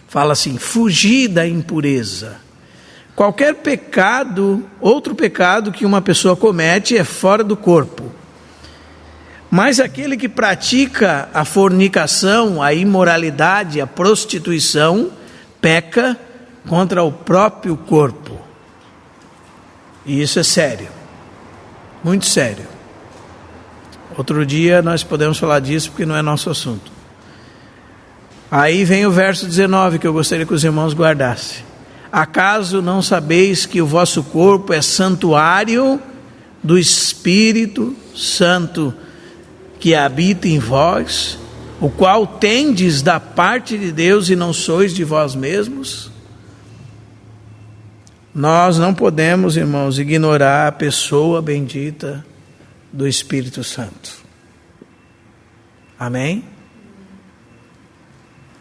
Fala assim: fugir da impureza. Qualquer pecado, outro pecado que uma pessoa comete é fora do corpo. Mas aquele que pratica a fornicação, a imoralidade, a prostituição, peca contra o próprio corpo. E isso é sério, muito sério. Outro dia nós podemos falar disso porque não é nosso assunto. Aí vem o verso 19 que eu gostaria que os irmãos guardassem. Acaso não sabeis que o vosso corpo é santuário do Espírito Santo que habita em vós, o qual tendes da parte de Deus e não sois de vós mesmos? Nós não podemos, irmãos, ignorar a pessoa bendita do Espírito Santo. Amém?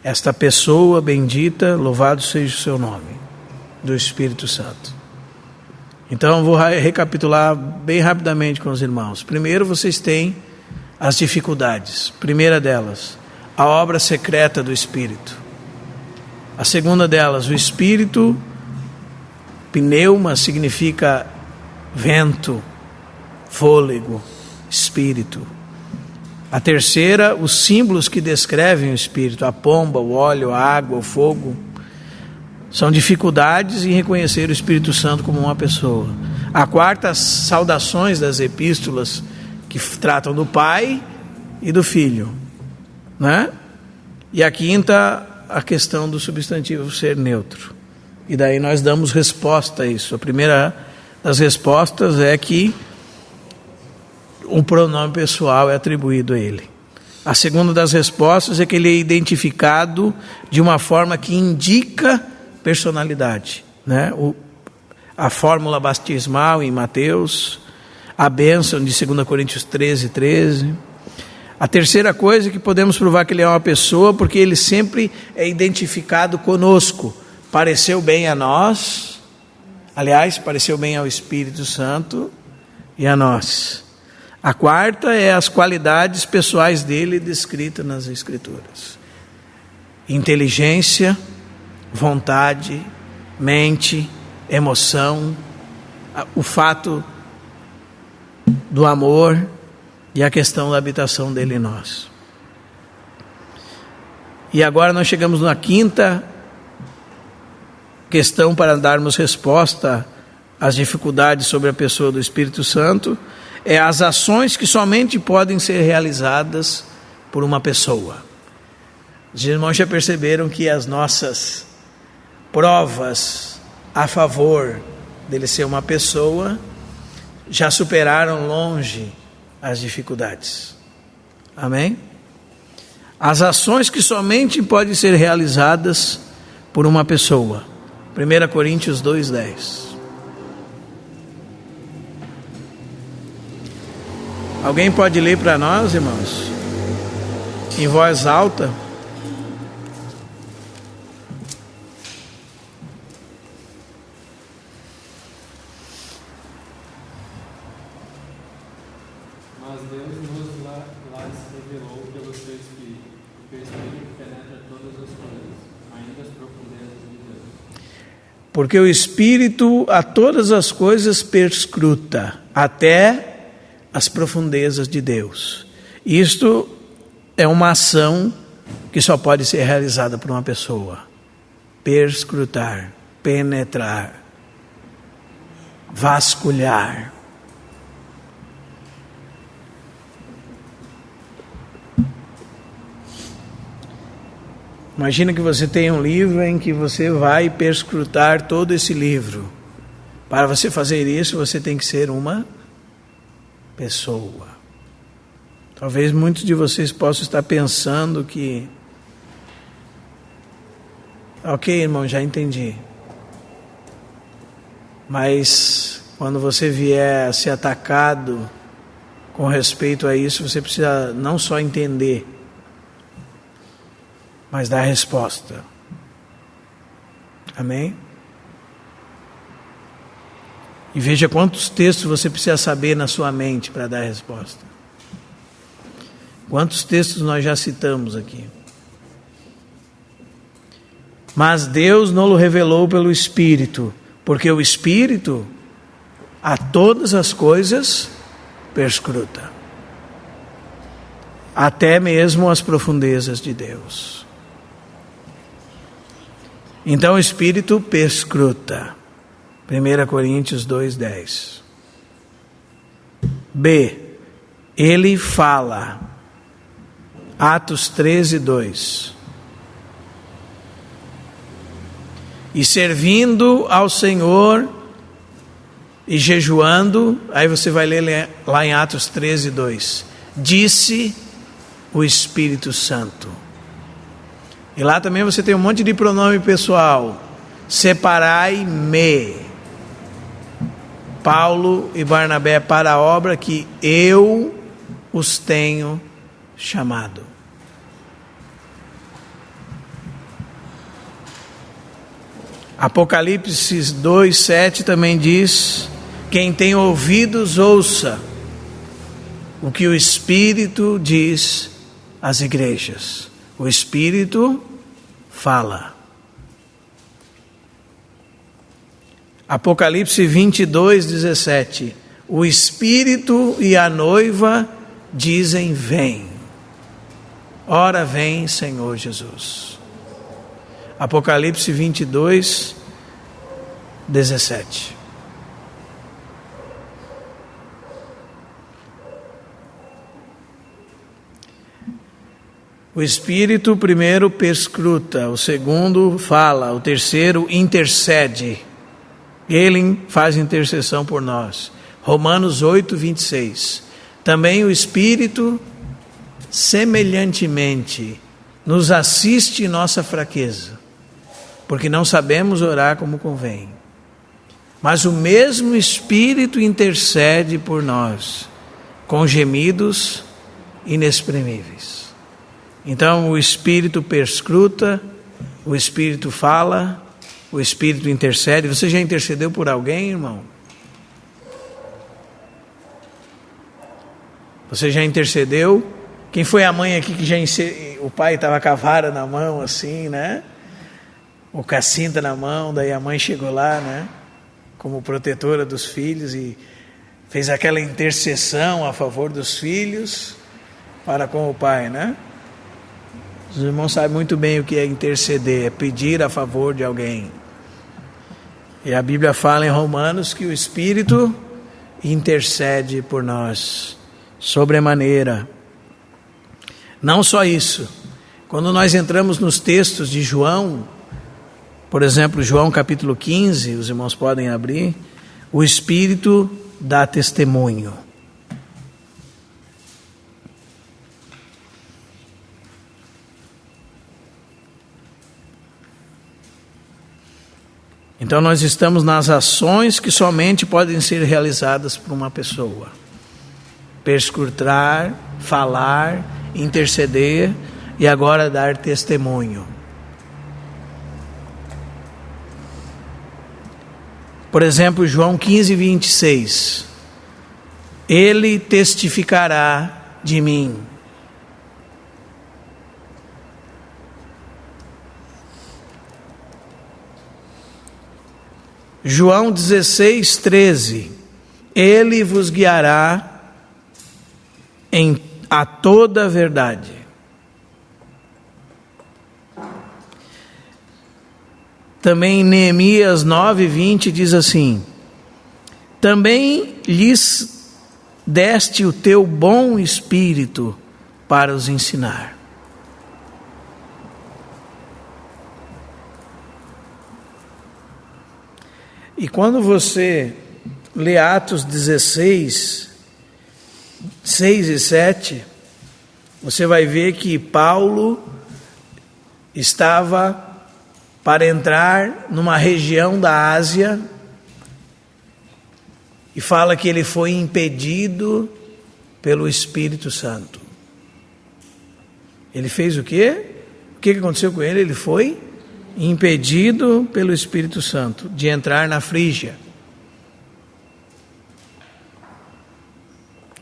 Esta pessoa bendita, louvado seja o seu nome, do Espírito Santo. Então eu vou recapitular bem rapidamente com os irmãos. Primeiro, vocês têm as dificuldades. Primeira delas, a obra secreta do Espírito. A segunda delas, o Espírito. Pneuma significa vento, fôlego, espírito. A terceira, os símbolos que descrevem o Espírito, a pomba, o óleo, a água, o fogo. São dificuldades em reconhecer o Espírito Santo como uma pessoa. A quarta, as saudações das epístolas que tratam do Pai e do Filho, né? E a quinta, a questão do substantivo ser neutro. E daí nós damos resposta a isso. A primeira das respostas é que o pronome pessoal é atribuído a ele. A segunda das respostas é que ele é identificado de uma forma que indica personalidade, né? A fórmula batismal em Mateus, a bênção de 2 Coríntios 13:13. A terceira coisa é que podemos provar que ele é uma pessoa, porque ele sempre é identificado conosco. Pareceu bem a nós, aliás, pareceu bem ao Espírito Santo e a nós. A quarta é as qualidades pessoais dele descritas nas Escrituras: inteligência, vontade, mente, emoção, o fato do amor e a questão da habitação dele em nós. E agora nós chegamos na quinta questão para darmos resposta às dificuldades sobre a pessoa do Espírito Santo. É as ações que somente podem ser realizadas por uma pessoa. Os irmãos já perceberam que as nossas provas a favor dele ser uma pessoa já superaram longe as dificuldades. Amém? As ações que somente podem ser realizadas por uma pessoa. 1 Coríntios 2:10. Alguém pode ler para nós, irmãos? Em voz alta. Mas Deus nos lá se revelou pelo seu Espírito, porque o Espírito penetra todas as coisas, ainda as profundezas de Deus. Porque o Espírito a todas as coisas perscruta, até as profundezas de Deus. Isto é uma ação que só pode ser realizada por uma pessoa. Perscrutar, penetrar, vasculhar. Imagina que você tem um livro em que você vai perscrutar todo esse livro. Para você fazer isso, você tem que ser uma pessoa. Talvez muitos de vocês possam estar pensando que, ok, irmão, já entendi. Mas quando você vier a ser atacado com respeito a isso, você precisa não só entender, mas dar resposta. Amém? E veja quantos textos você precisa saber na sua mente para dar resposta. Quantos textos nós já citamos aqui. Mas Deus nos revelou pelo Espírito, porque o Espírito a todas as coisas perscruta, até mesmo as profundezas de Deus. Então o Espírito perscruta. 1 Coríntios 2:10. B. Ele fala. Atos 13:2. E servindo ao Senhor e jejuando, aí você vai ler lá em Atos 13:2. Disse o Espírito Santo. E lá também você tem um monte de pronome pessoal. Separai-me, Paulo e Barnabé, para a obra que eu os tenho chamado. Apocalipse 2:7 também diz: quem tem ouvidos, ouça o que o Espírito diz às igrejas. O Espírito fala. Apocalipse 22:17. O Espírito e a noiva dizem: vem. Ora vem, Senhor Jesus. Apocalipse 22:17. O Espírito primeiro perscruta, o segundo fala, o terceiro intercede. Ele faz intercessão por nós. Romanos 8, 26. Também o Espírito, semelhantemente, nos assiste em nossa fraqueza, porque não sabemos orar como convém. Mas o mesmo Espírito intercede por nós, com gemidos inexprimíveis. Então o Espírito perscruta, o Espírito fala, o Espírito intercede. Você já intercedeu por alguém, irmão? Você já intercedeu? Quem foi a mãe aqui que o pai estava com a vara na mão assim, né? Ou com a cinta na mão, daí a mãe chegou lá, né? Como protetora dos filhos e fez aquela intercessão a favor dos filhos para com o pai, né? Os irmãos sabem muito bem o que é interceder, é pedir a favor de alguém. E a Bíblia fala em Romanos que o Espírito intercede por nós, sobremaneira. Não só isso, quando nós entramos nos textos de João, por exemplo, João capítulo 15, os irmãos podem abrir, o Espírito dá testemunho. Então nós estamos nas ações que somente podem ser realizadas por uma pessoa. Perscrutar, falar, interceder e agora dar testemunho. Por exemplo, João 15, 26. Ele testificará de mim. João 16, 13. Ele vos guiará a toda a verdade. Também em Neemias 9, 20 diz assim: também lhes deste o teu bom espírito para os ensinar. E quando você lê Atos 16, 6 e 7, você vai ver que Paulo estava para entrar numa região da Ásia e fala que ele foi impedido pelo Espírito Santo. Ele fez o quê? O que aconteceu com ele? Ele foi impedido pelo Espírito Santo de entrar na Frígia.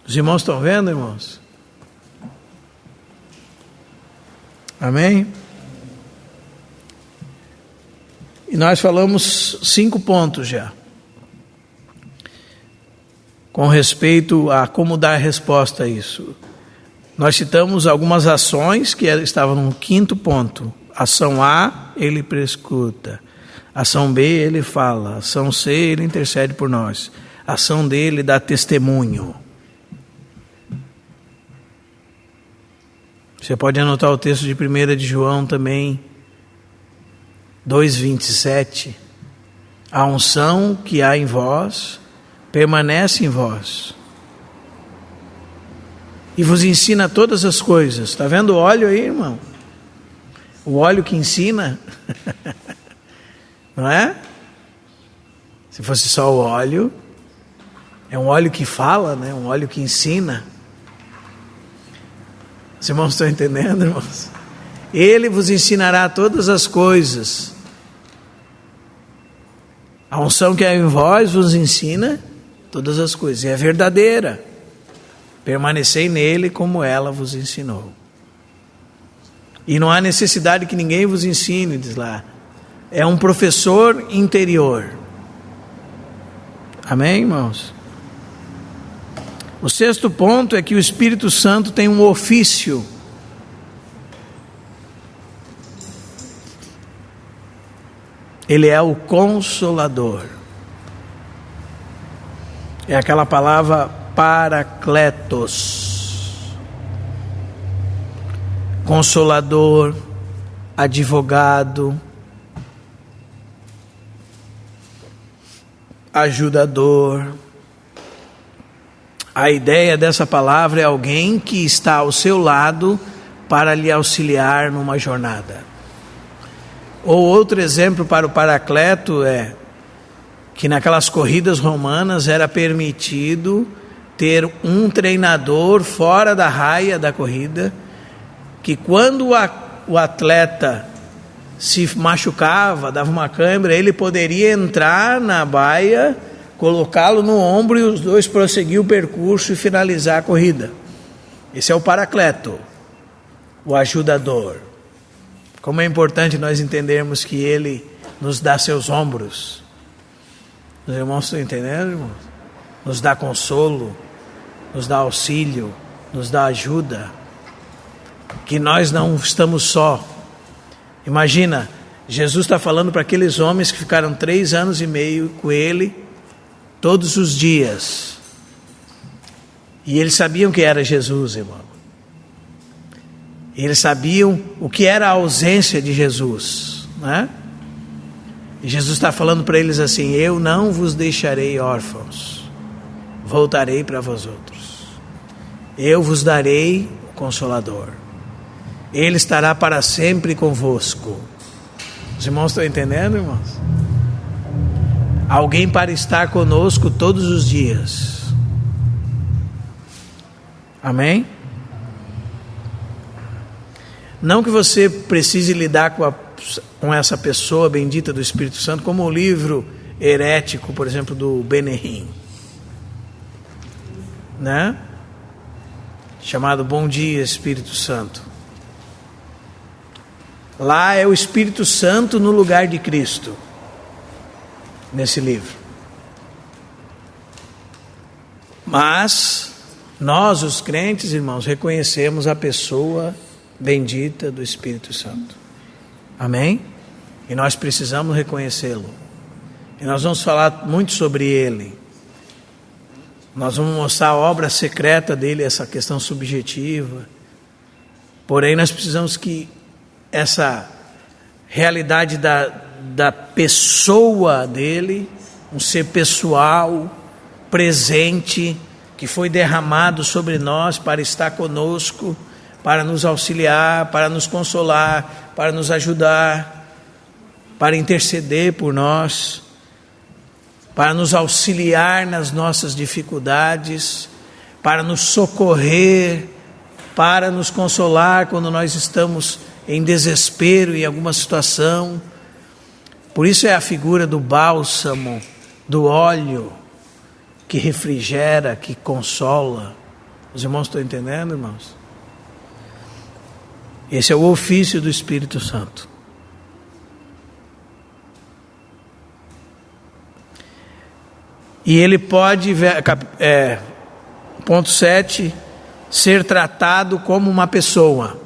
Os irmãos estão vendo, irmãos? Amém? E nós falamos 5 pontos já, com respeito a como dar resposta a isso. Nós citamos algumas ações que estavam no 5º ponto. Ação A, ele prescruta. Ação B, ele fala. Ação C, ele intercede por nós. Ação D, ele dá testemunho. Você pode anotar o texto de 1 de João também, 2:27. A unção que há em vós permanece em vós e vos ensina todas as coisas. Está vendo o óleo aí, irmão? O óleo que ensina, não é? Se fosse só o óleo, é um óleo que fala, né? Um óleo que ensina. Os irmãos estão entendendo, irmãos? Ele vos ensinará todas as coisas. A unção que é em vós vos ensina todas as coisas. E é verdadeira. Permanecei nele como ela vos ensinou. E não há necessidade que ninguém vos ensine, diz lá. É um professor interior. Amém, irmãos? O 6º ponto é que o Espírito Santo tem um ofício. Ele é o Consolador. É aquela palavra Paracletos. Consolador, advogado, ajudador. A ideia dessa palavra é alguém que está ao seu lado para lhe auxiliar numa jornada. Ou outro exemplo para o Paracleto é que naquelas corridas romanas era permitido ter um treinador fora da raia da corrida, que quando o atleta se machucava, dava uma cãibra, ele poderia entrar na baia, colocá-lo no ombro e os dois prosseguir o percurso e finalizar a corrida. Esse é o Paracleto, o ajudador. Como é importante nós entendermos que ele nos dá seus ombros. Os irmãos estão entendendo, irmãos? Nos dá consolo, nos dá auxílio, nos dá ajuda. Que nós não estamos só. Imagina, Jesus está falando para aqueles homens que ficaram 3 anos e meio com ele, todos os dias. E eles sabiam que era Jesus, irmão. Eles sabiam o que era a ausência de Jesus, né? E Jesus está falando para eles assim: eu não vos deixarei órfãos, voltarei para vós outros. Eu vos darei o Consolador. Ele estará para sempre convosco. Os irmãos estão entendendo, irmãos? Alguém para estar conosco todos os dias. Amém? Não que você precise lidar com essa pessoa bendita do Espírito Santo, como o livro herético, por exemplo, do Benihim, né? Chamado Bom Dia Espírito Santo. Lá é o Espírito Santo no lugar de Cristo, nesse livro. Mas nós, os crentes, irmãos, reconhecemos a pessoa bendita do Espírito Santo. Amém? E nós precisamos reconhecê-lo. E nós vamos falar muito sobre ele. Nós vamos mostrar a obra secreta dele, essa questão subjetiva. Porém, nós precisamos que essa realidade da pessoa dele, um ser pessoal, presente, que foi derramado sobre nós para estar conosco, para nos auxiliar, para nos consolar, para nos ajudar, para interceder por nós, para nos auxiliar nas nossas dificuldades, para nos socorrer, para nos consolar quando nós estamos em desespero em alguma situação. Por isso é a figura do bálsamo, do óleo, que refrigera, que consola. Os irmãos estão entendendo, irmãos? Esse é o ofício do Espírito Santo. E ele pode, ponto 7, ser tratado como uma pessoa.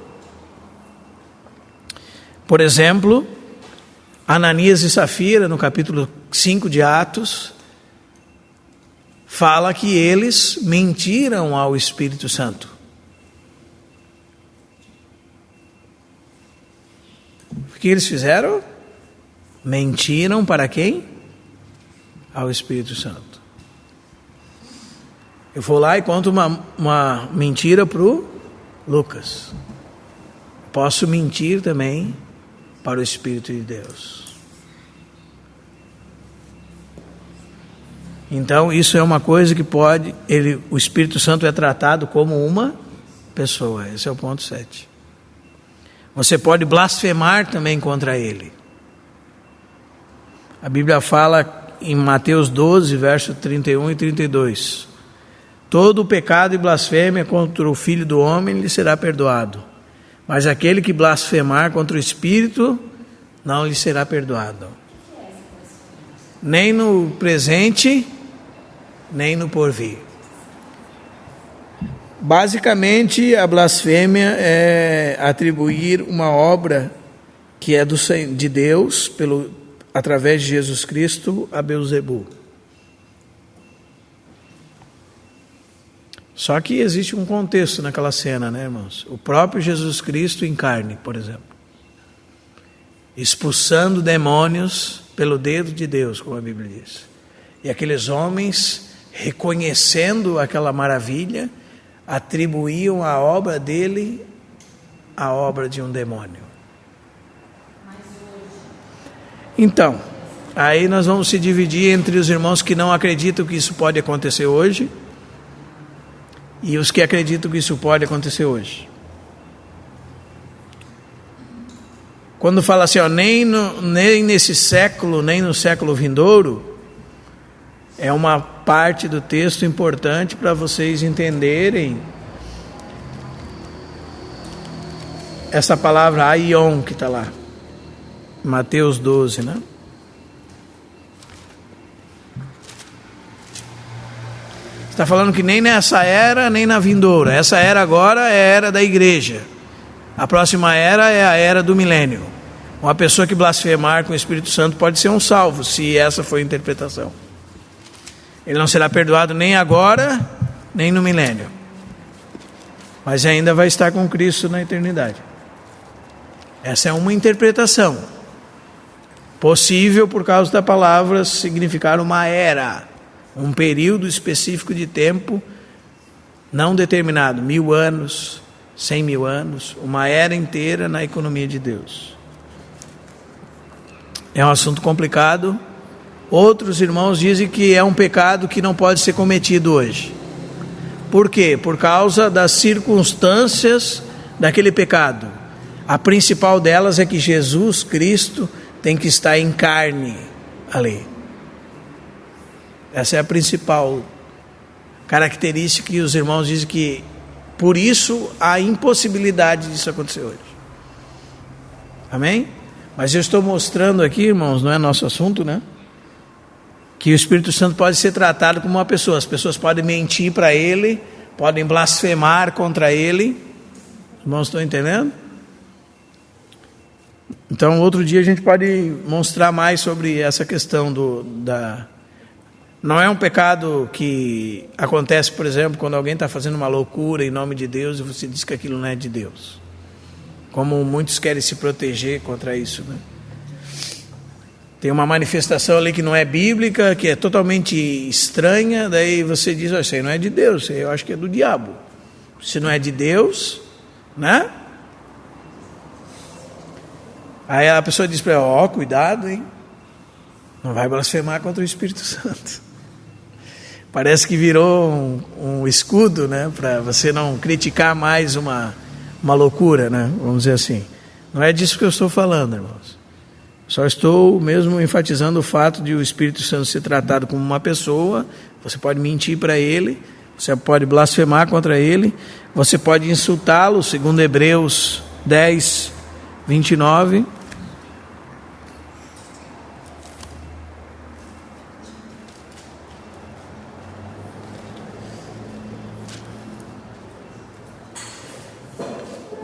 Por exemplo, Ananias e Safira, no capítulo 5 de Atos, fala que eles mentiram ao Espírito Santo. O que eles fizeram? Mentiram para quem? Ao Espírito Santo. Eu vou lá e conto uma mentira para o Lucas. Posso mentir também para o Espírito de Deus. Então isso é uma coisa que pode, o Espírito Santo é tratado como uma pessoa. Esse é o ponto 7. Você pode blasfemar também contra ele. A Bíblia fala em Mateus 12, verso 31 e 32. Todo o pecado e blasfêmia contra o Filho do Homem lhe será perdoado, mas aquele que blasfemar contra o Espírito não lhe será perdoado, nem no presente, nem no porvir. Basicamente, a blasfêmia é atribuir uma obra que é de Deus, através de Jesus Cristo, a Beelzebul. Só que existe um contexto naquela cena, né, irmãos? O próprio Jesus Cristo em carne, por exemplo, expulsando demônios pelo dedo de Deus, como a Bíblia diz. E aqueles homens, reconhecendo aquela maravilha, atribuíam a obra dele à obra de um demônio. Então, aí nós vamos se dividir entre os irmãos que não acreditam que isso pode acontecer hoje e os que acreditam que isso pode acontecer hoje. Quando fala assim, ó, nem nesse século, nem no século vindouro, é uma parte do texto importante para vocês entenderem essa palavra aion que está lá, Mateus 12, né? Está falando que nem nessa era, nem na vindoura. Essa era agora é a era da igreja. A próxima era é a era do milênio. Uma pessoa que blasfemar com o Espírito Santo pode ser um salvo, se essa for a interpretação. Ele não será perdoado nem agora, nem no milênio. Mas ainda vai estar com Cristo na eternidade. Essa é uma interpretação. Possível por causa da palavra significar uma era. Um período específico de tempo não determinado, 1000 anos, 100.000 anos, uma era inteira na economia de Deus. É um assunto complicado. Outros irmãos dizem que é um pecado que não pode ser cometido hoje. Por quê? Por causa das circunstâncias daquele pecado. A principal delas é que Jesus Cristo tem que estar em carne ali. Essa é a principal característica que os irmãos dizem que, por isso, há impossibilidade disso acontecer hoje. Amém? Mas eu estou mostrando aqui, irmãos, não é nosso assunto, né? Que o Espírito Santo pode ser tratado como uma pessoa. As pessoas podem mentir para ele, podem blasfemar contra ele. Os irmãos estão entendendo? Então, outro dia a gente pode mostrar mais sobre essa questão Não é um pecado que acontece, por exemplo, quando alguém está fazendo uma loucura em nome de Deus e você diz que aquilo não é de Deus. Como muitos querem se proteger contra isso, né? Tem uma manifestação ali que não é bíblica, que é totalmente estranha, daí você diz, isso aí não é de Deus, isso aí eu acho que é do diabo. Se não é de Deus, né? Aí a pessoa diz para ela, cuidado, hein? Não vai blasfemar contra o Espírito Santo. Parece que virou um escudo, né? Para você não criticar mais uma loucura, né? Vamos dizer assim. Não é disso que eu estou falando, irmãos. Só estou mesmo enfatizando o fato de o Espírito Santo ser tratado como uma pessoa. Você pode mentir para ele, você pode blasfemar contra ele, você pode insultá-lo, segundo Hebreus 10, 29.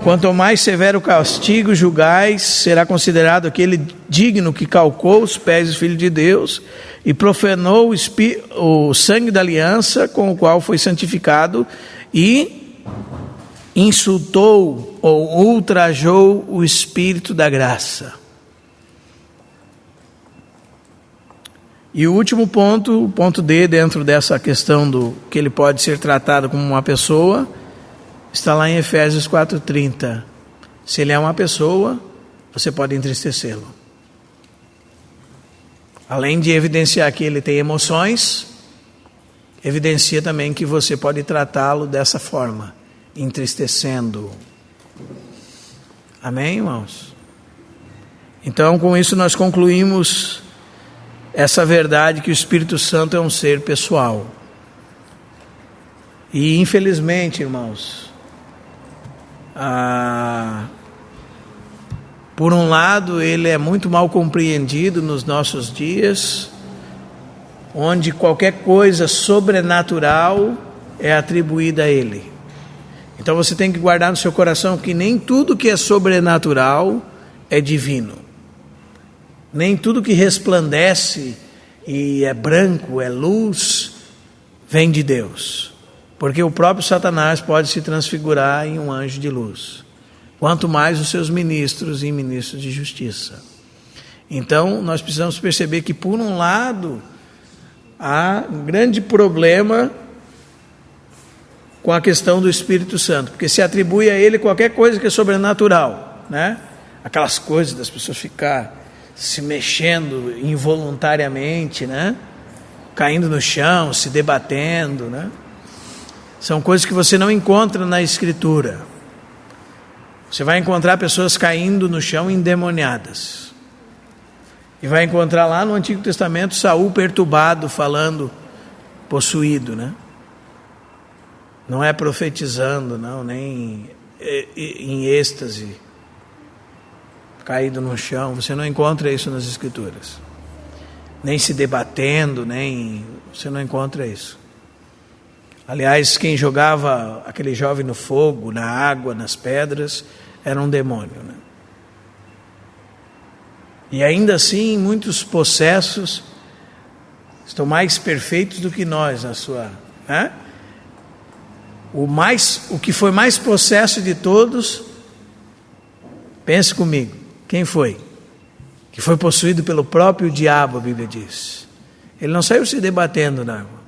Quanto mais severo castigo julgais, será considerado aquele digno que calcou os pés do Filho de Deus e profanou o sangue da aliança com o qual foi santificado e insultou ou ultrajou o Espírito da graça. E o último ponto, o ponto D dentro dessa questão do que ele pode ser tratado como uma pessoa, está lá em Efésios 4:30. Se ele é uma pessoa, você pode entristecê-lo. Além de evidenciar que ele tem emoções, evidencia também que você pode tratá-lo dessa forma, entristecendo. Amém, irmãos? Então, com isso nós concluímos essa verdade que o Espírito Santo é um ser pessoal. E infelizmente, irmãos, por um lado, ele é muito mal compreendido nos nossos dias, onde qualquer coisa sobrenatural é atribuída a ele. Então você tem que guardar no seu coração que nem tudo que é sobrenatural é divino. Nem tudo que resplandece e é branco, é luz, vem de Deus. Porque o próprio Satanás pode se transfigurar em um anjo de luz, quanto mais os seus ministros e ministros de justiça. Então nós precisamos perceber que, por um lado, há um grande problema com a questão do Espírito Santo, porque se atribui a ele qualquer coisa que é sobrenatural, né? Aquelas coisas das pessoas ficar se mexendo involuntariamente, né? Caindo no chão, se debatendo, né? São coisas que você não encontra na Escritura. Você vai encontrar pessoas caindo no chão endemoniadas. E vai encontrar lá no Antigo Testamento Saul perturbado, falando, possuído, né? Não é profetizando, não, nem em êxtase, caído no chão. Você não encontra isso nas Escrituras. Nem se debatendo, você não encontra isso. Aliás, quem jogava aquele jovem no fogo, na água, nas pedras, era um demônio, né? E ainda assim, muitos possessos estão mais perfeitos do que nós na sua, né? O que foi mais possesso de todos, pense comigo, quem foi? Que foi possuído pelo próprio diabo, a Bíblia diz. Ele não saiu se debatendo na água.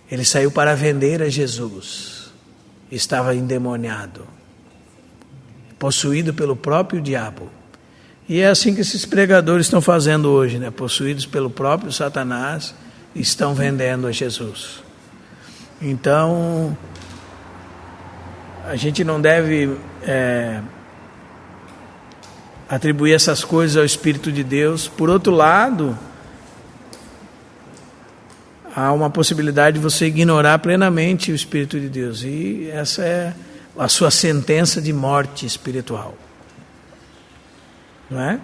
Ele saiu para vender a Jesus. Estava endemoniado, possuído pelo próprio diabo. E é assim que esses pregadores estão fazendo hoje, né? Possuídos pelo próprio Satanás, estão vendendo a Jesus. Então, a gente não deve atribuir essas coisas ao Espírito de Deus. Por outro lado, há uma possibilidade de você ignorar plenamente o Espírito de Deus. E essa é a sua sentença de morte espiritual. Não é?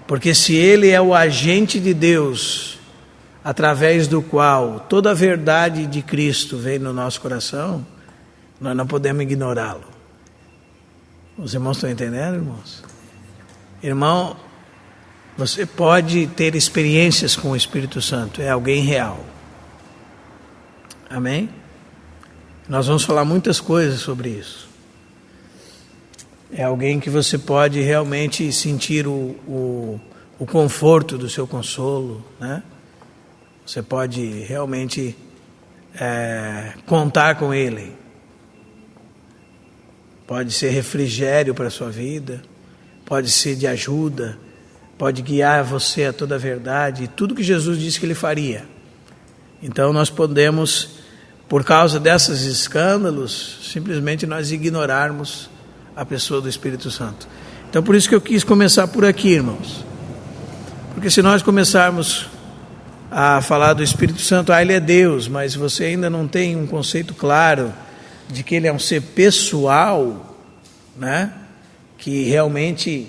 Porque se ele é o agente de Deus, através do qual toda a verdade de Cristo vem no nosso coração, nós não podemos ignorá-lo. Os irmãos estão entendendo, irmãos? Irmão, você pode ter experiências com o Espírito Santo, é alguém real. Amém? Nós vamos falar muitas coisas sobre isso. É alguém que você pode realmente sentir o conforto do seu consolo, né? Você pode realmente contar com ele. Pode ser refrigério para a sua vida, pode ser de ajuda, pode guiar você a toda a verdade, tudo que Jesus disse que ele faria. Então nós podemos, por causa desses escândalos, simplesmente nós ignorarmos a pessoa do Espírito Santo. Então por isso que eu quis começar por aqui, irmãos. Porque se nós começarmos a falar do Espírito Santo, ele é Deus, mas você ainda não tem um conceito claro de que ele é um ser pessoal, né? Que realmente,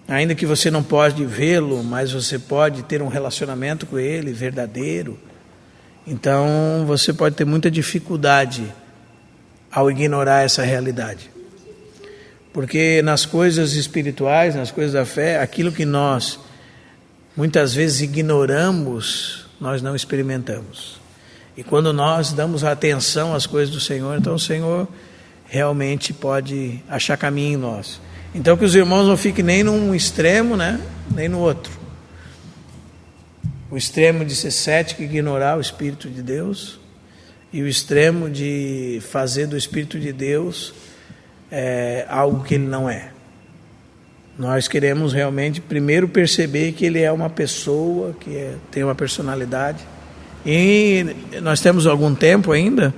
ainda que você não pode vê-lo, mas você pode ter um relacionamento com ele verdadeiro. Então você pode ter muita dificuldade ao ignorar essa realidade. Porque nas coisas espirituais, nas coisas da fé, aquilo que nós muitas vezes ignoramos, nós não experimentamos. E quando nós damos atenção às coisas do Senhor, então o Senhor realmente pode achar caminho em nós. Então que os irmãos não fiquem nem num extremo, né? Nem no outro. O extremo de ser cético e ignorar o Espírito de Deus, e o extremo de fazer do Espírito de Deus algo que ele não é. Nós queremos realmente primeiro perceber que ele é uma pessoa, que tem uma personalidade. E nós temos algum tempo ainda.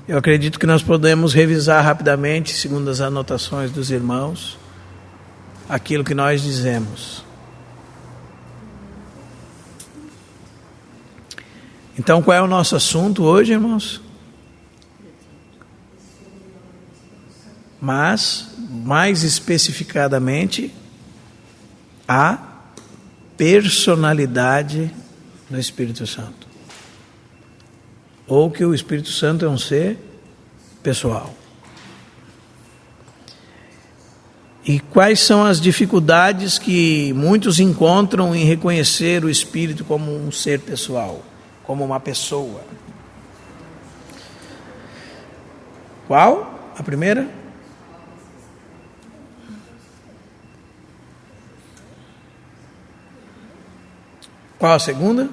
Eu acredito que nós podemos revisar rapidamente, segundo as anotações dos irmãos, aquilo que nós dizemos. Então, qual é o nosso assunto hoje, irmãos? Mas, mais especificadamente, a personalidade do Espírito Santo. Ou que o Espírito Santo é um ser pessoal. E quais são as dificuldades que muitos encontram em reconhecer o Espírito como um ser pessoal? como uma pessoa. Qual? A primeira? Qual a segunda?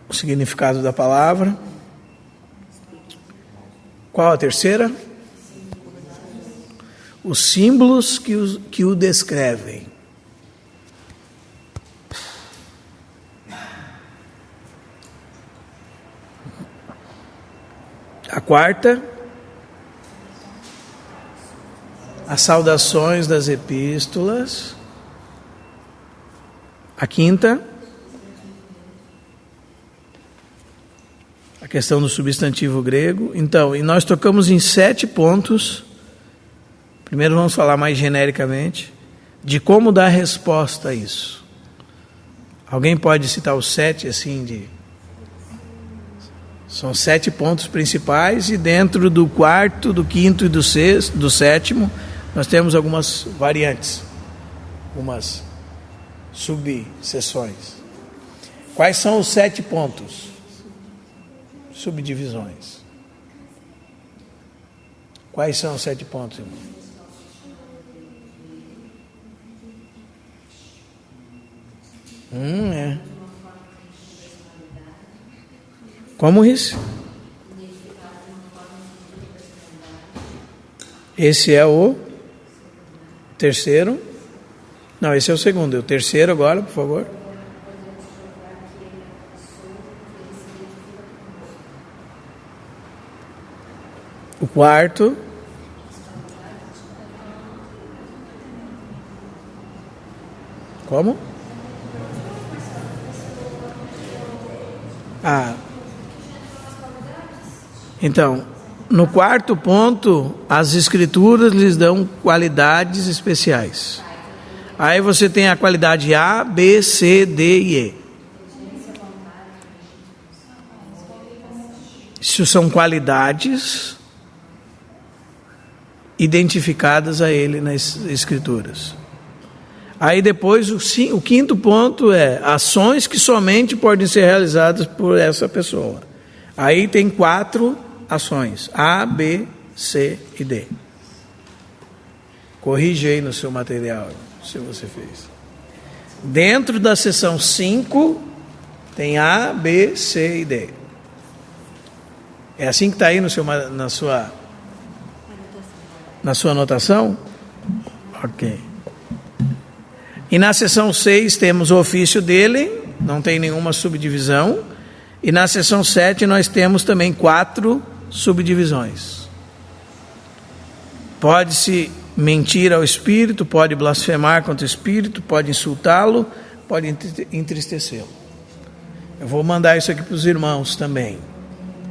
O significado da palavra. Qual a terceira? Os símbolos que o descrevem. A quarta, as saudações das epístolas. A quinta, a questão do substantivo grego. Então, e nós tocamos em 7 pontos. Primeiro vamos falar mais genericamente de como dar resposta a isso. Alguém pode citar os 7 assim São 7 pontos principais, e dentro do quarto, do quinto e do sexto, do sétimo, nós temos algumas variantes, algumas subseções. Quais são os 7 pontos? Subdivisões. Quais são os 7 pontos, irmão? É. Como isso? Esse é o terceiro. Não, esse é o segundo. O terceiro agora, por favor. O quarto. Como? Então, no quarto ponto, as escrituras lhes dão qualidades especiais. Aí você tem a qualidade A, B, C, D e E. Isso são qualidades identificadas a ele nas escrituras. Aí depois o quinto ponto é ações que somente podem ser realizadas por essa pessoa. Aí tem 4 ações: A, B, C e D. Corrige aí no seu material, se você fez. Dentro da seção 5 tem A, B, C e D. É assim que está aí na sua anotação? Ok. E na seção 6 temos o ofício dele, não tem nenhuma subdivisão. E na seção 7 nós temos também 4 subdivisões. Pode-se mentir ao Espírito, pode blasfemar contra o Espírito, pode insultá-lo, pode entristecê-lo. Eu vou mandar isso aqui para os irmãos também.